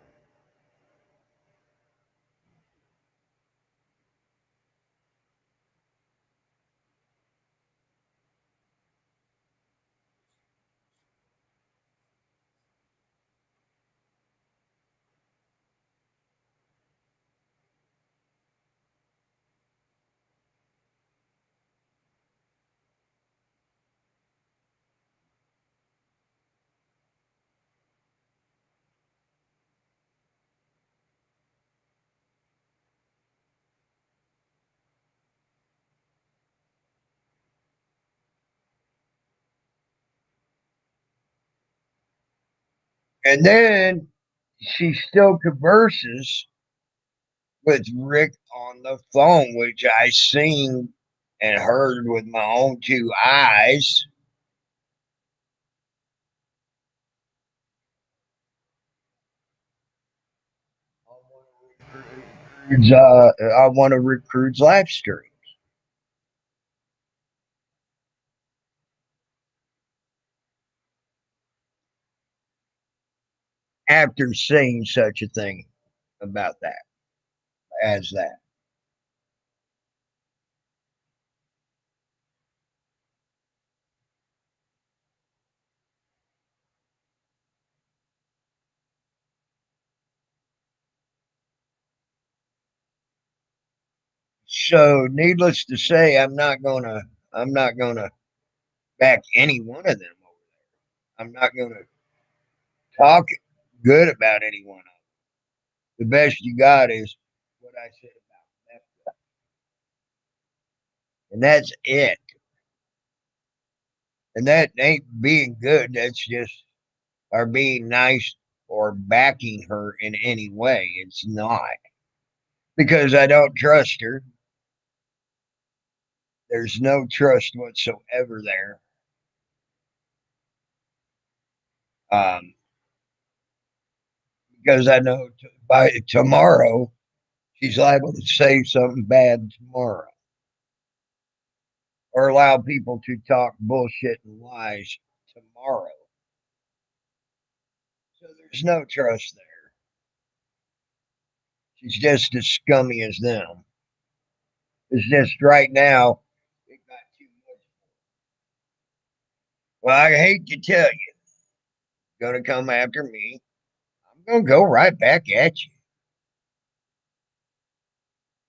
And then she still converses with Rick on the phone, which I seen and heard with my own two eyes. On one of Rick Crude's live streams. After saying such a thing about that, as that. So, needless to say, I'm not gonna back any one of them. I'm not gonna talk good about anyone. The best you got is what I said about that, and that's it. And that ain't being good. That's just or being nice or backing her in any way. It's not because I don't trust her. There's no trust whatsoever there. Um, because I know by tomorrow she's liable to say something bad tomorrow or allow people to talk bullshit and lies tomorrow. So there's no trust there. She's just as scummy as them. It's just right now, it got too much. Well, I hate to tell you, gonna come after me. I'm gonna go right back at you.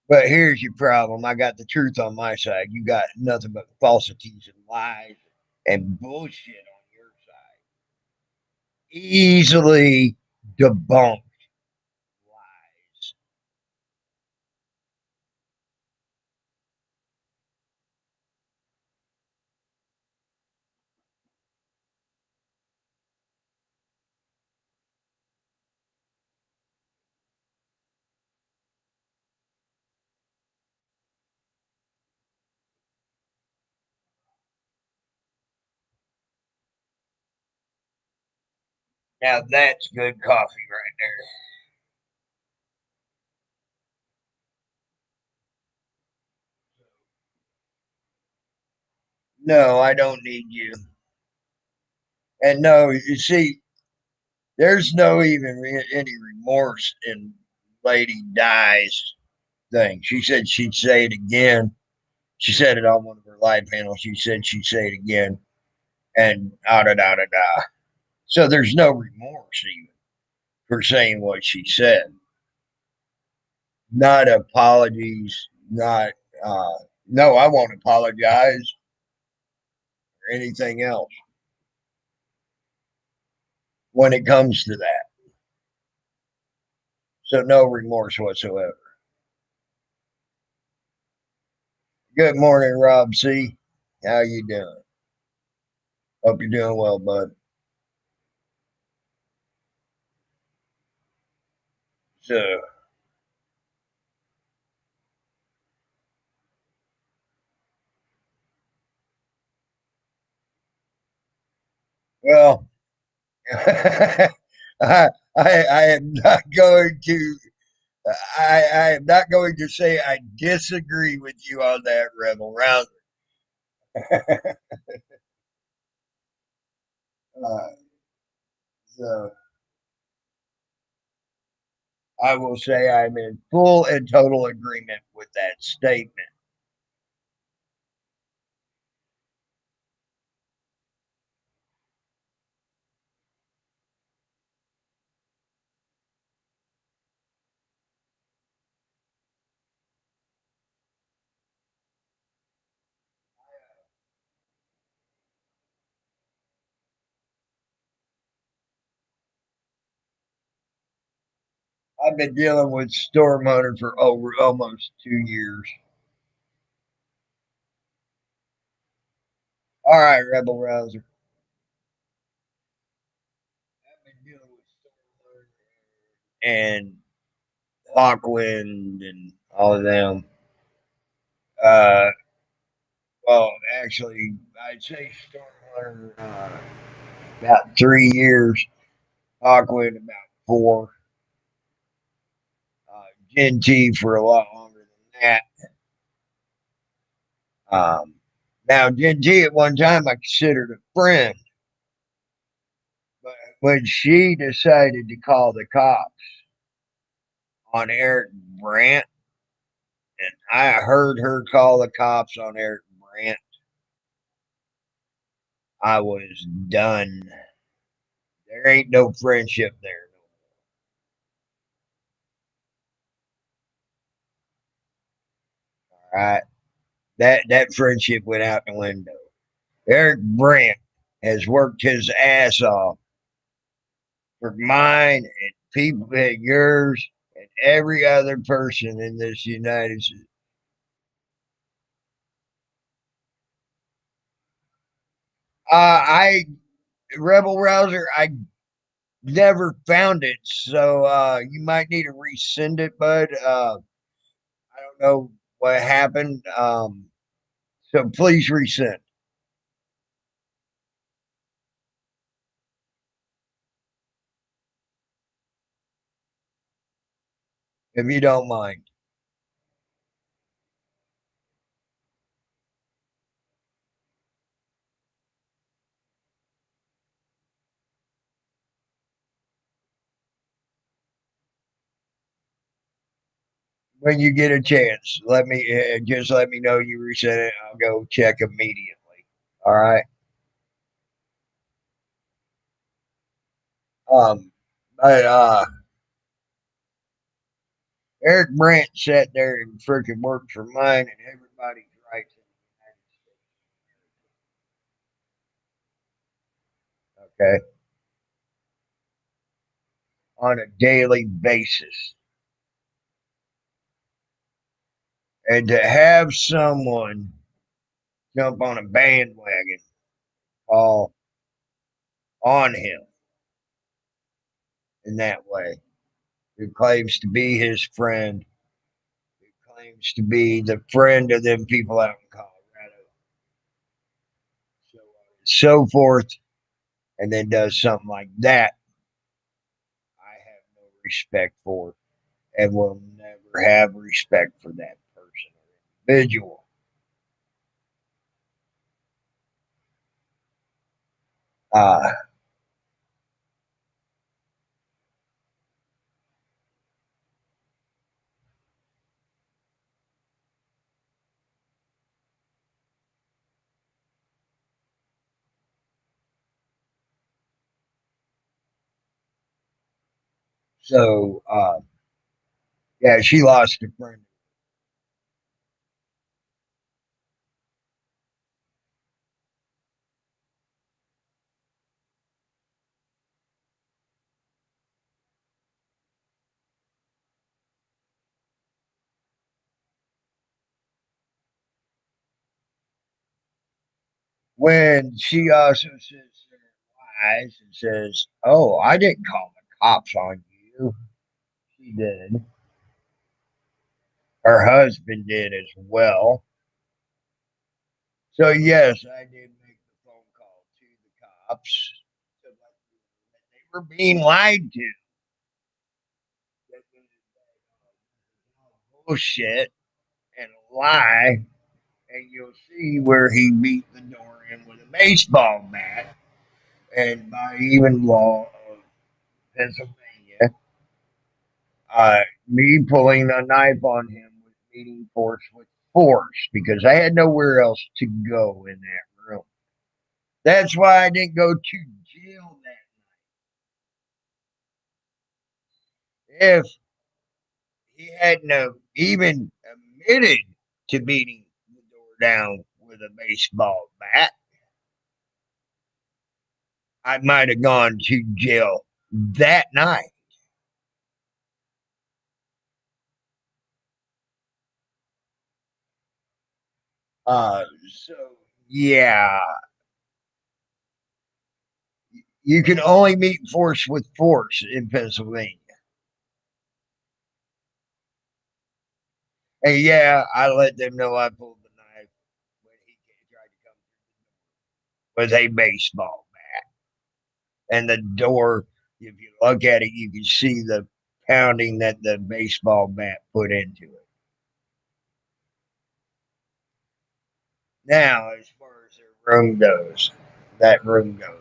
But here's your problem. I got the truth on my side. You got nothing but falsities and lies and bullshit on your side. Easily debunked lies. Now that's good coffee right there. No, I don't need you. And no, you see, there's no even any remorse in Lady Di's thing. She said she'd say it again. She said it on one of her live panels. She said she'd say it again, and da da da da. So there's no remorse even for saying what she said. Not apologies. Not uh, no. I won't apologize or anything else when it comes to that. So no remorse whatsoever. Good morning, Rob C. How you doing? Hope you're doing well, bud. So, well, I am not going to I am not going to say I disagree with you on that, Rebel Rouser. uh, so I will say I'm in full and total agreement with that statement. I've been dealing with Storm Hunter for over almost 2 years. All right, Rebel Rouser. I've been dealing with and Hawkwind and all of them. Uh, well, actually, I'd say Stormhunter about 3 years, Hawkwind about four, Gen T for a lot longer than that. Um, Now, Gen T at one time I considered a friend, but when she decided to call the cops on Eric Brandt, and I heard her call the cops on Eric Brandt, I was done. There ain't no friendship there. All right. That friendship went out the window. Eric Brandt has worked his ass off for mine and people and yours and every other person in this United States. I Rebel Rouser, I never found it, so you might need to resend it, bud. I don't know what happened. So please resend if you don't mind. When you get a chance, let me know you resent it. I'll go check immediately. All right. Um, but Eric Brandt sat there and freaking worked for mine and everybody's rights in the United States. Okay, on a daily basis, and to have someone jump on a bandwagon all on him in that way, who claims to be his friend, who claims to be the friend of them people out in Colorado, so on and so forth, and then does something like that, I have no respect for and will never have respect for that person or individual. Uh, so yeah, she lost a friend. When she also sits there and lies and says, "Oh, I didn't call the cops on you." She did. Her husband did as well. So yes, I did make the phone call to the cops to let them know that they were being lied to. That was bullshit and a lie, and you'll see where he beat the door in with a baseball bat. And by even law of Pennsylvania, me pulling a knife on him was meeting force with force because I had nowhere else to go in that room. That's why I didn't go to jail that. If he hadn't have even admitted to beating the door down with a baseball bat, I might have gone to jail that night. So yeah, you can only meet force with force in Pennsylvania. And yeah, I let them know I pulled the knife when he tried to come with a baseball bat. And the door, if you look at it, you can see the pounding that the baseball bat put into it. Now, as far as their room goes, that room goes,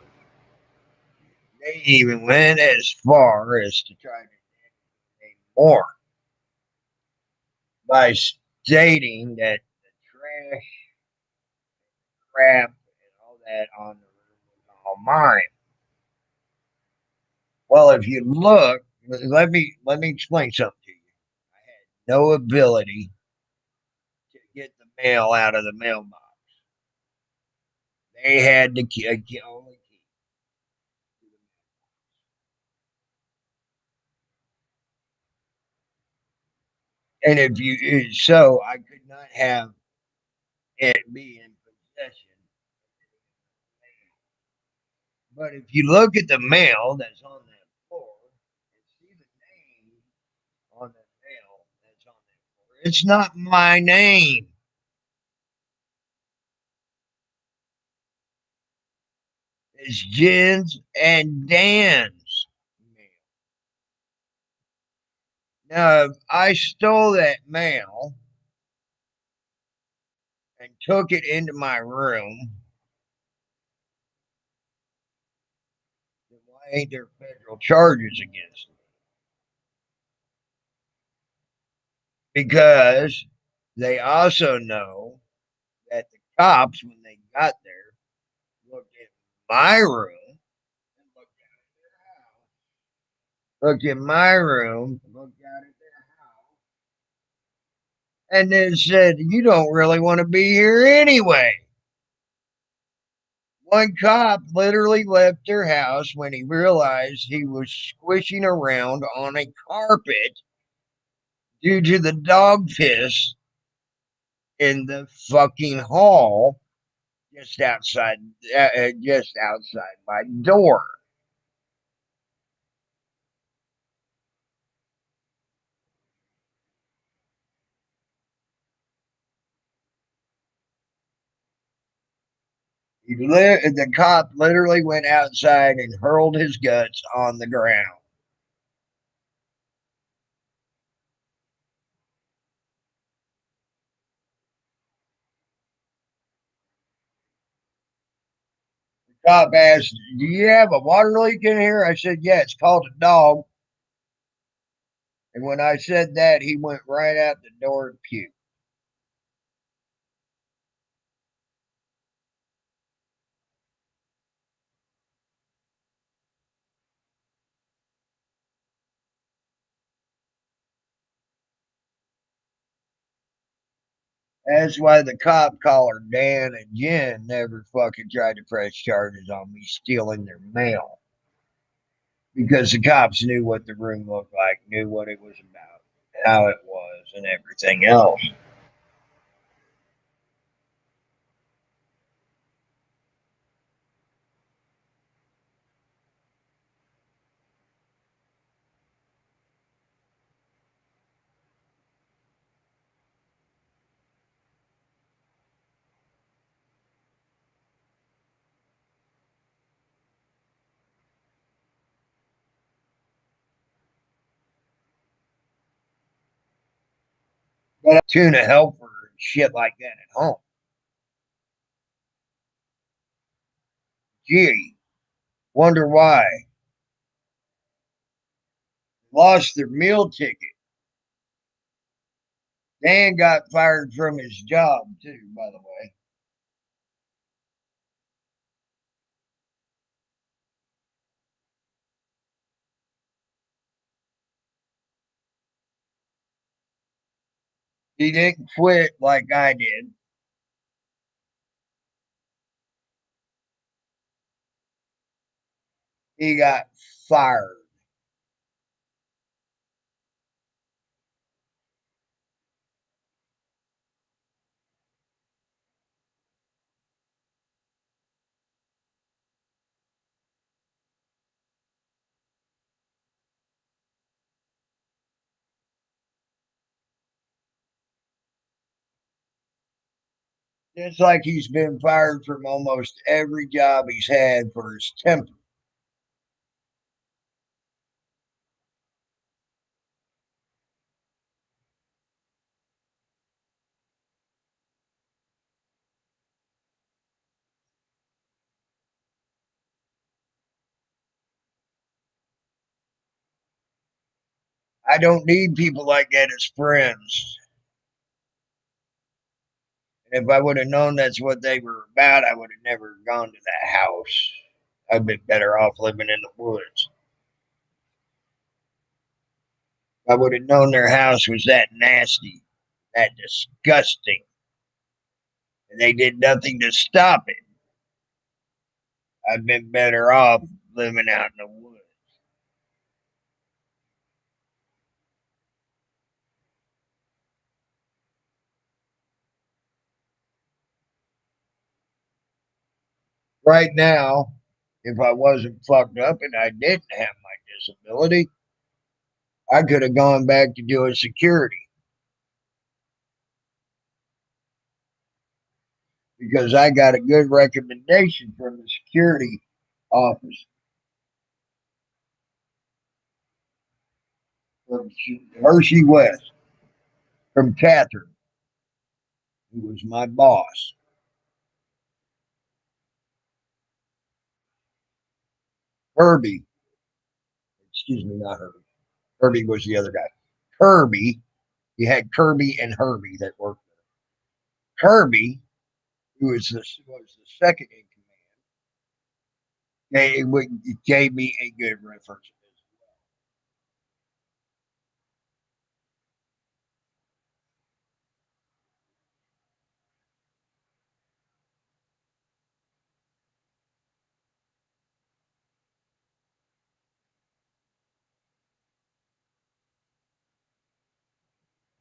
they even went as far as to try to name more by stating that the trash, crap, and all that on the room was all mine. Well, if you look, let me explain something to you. I had no ability to get the mail out of the mailbox. They had the key, only key. And if you so, I could not have it be in possession. But if you look at the mail that's on that floor and see the name on the mail that's on that floor, it's not my name. It's Jen's and Dan's mail. Now, if I stole that mail and took it into my room, then why ain't there federal charges against me? Because they also know that the cops, when they got there, looked at my room and looked in my room, looked out at their house, and then said, "You don't really want to be here anyway." One cop literally left their house when he realized he was squishing around on a carpet due to the dog piss in the fucking hall just outside my door. The cop literally went outside and hurled his guts on the ground. The cop asked, "Do you have a water leak in here?" I said, "Yeah, it's called a dog." And when I said that, he went right out the door and puked. That's why the cop caller Dan and Jen never fucking tried to press charges on me stealing their mail because the cops knew what the room looked like, knew what it was about, how it was, and everything else. But tuna helper and shit like that at home. Gee, wonder why. Lost their meal ticket. Dan got fired from his job too, by the way. He didn't quit like I did. He got fired. It's like he's been fired from almost every job he's had for his temper. I don't need people like that as friends. And if I would have known that's what they were about, I would have never gone to that house. I'd been better off living in the woods. I would have known their house was that nasty, that disgusting, and they did nothing to stop it. I'd been better off living out in the woods. Right now, if I wasn't fucked up and I didn't have my disability, I could have gone back to doing security because I got a good recommendation from the security office from Hershey West, from Catherine, who was my boss. Herbie, excuse me, not Herbie. Herbie was the other guy. Kirby, you had Kirby and Herbie that worked there. Kirby, who was the second in command, gave me a good reference.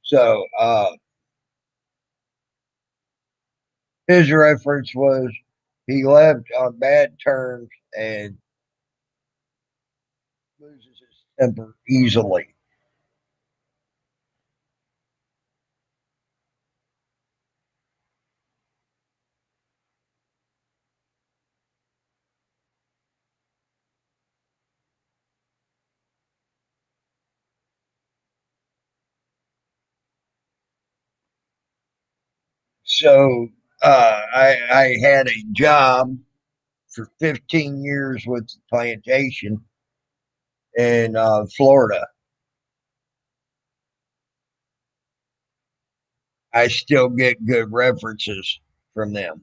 So his reference was he left on bad terms and loses his temper easily. So I had a job for 15 years with the plantation in Florida. I still get good references from them.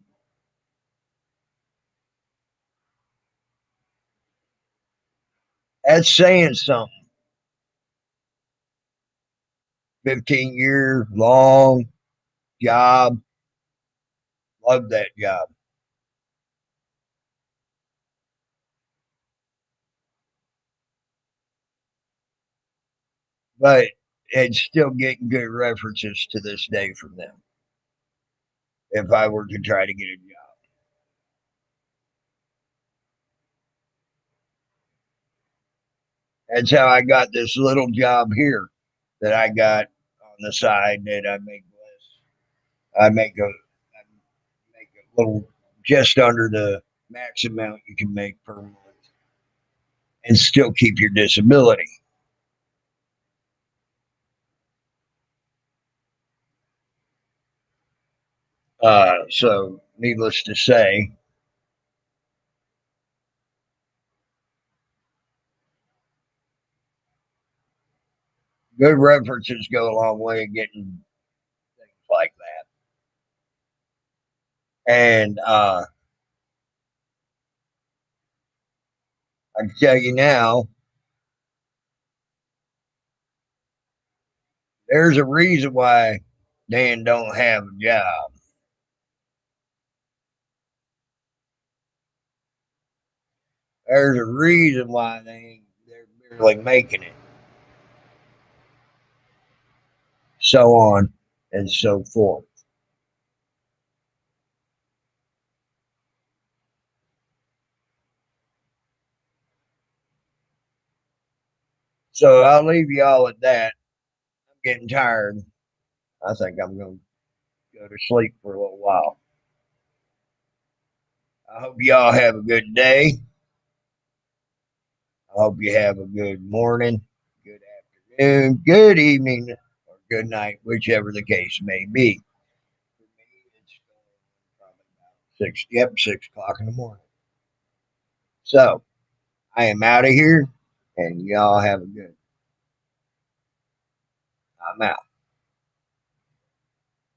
That's saying something. 15-year long job. Love that job. But it's still getting good references to this day from them if I were to try to get a job. That's how I got this little job here that I got on the side that I make less. I make a little just under the max amount you can make per month and still keep your disability. So needless to say, good references go a long way in getting things like that. And I can tell you now, there's a reason why Dan don't have a job. There's a reason why they're barely making it. So on and so forth. So I'll leave y'all at that. I'm getting tired. I think I'm going to go to sleep for a little while. I hope y'all have a good day. I hope you have a good morning, good afternoon, good evening, or good night, whichever the case may be. For me, it's probably about 6 o'clock in the morning. So I am out of here, and y'all have a good. I'm out.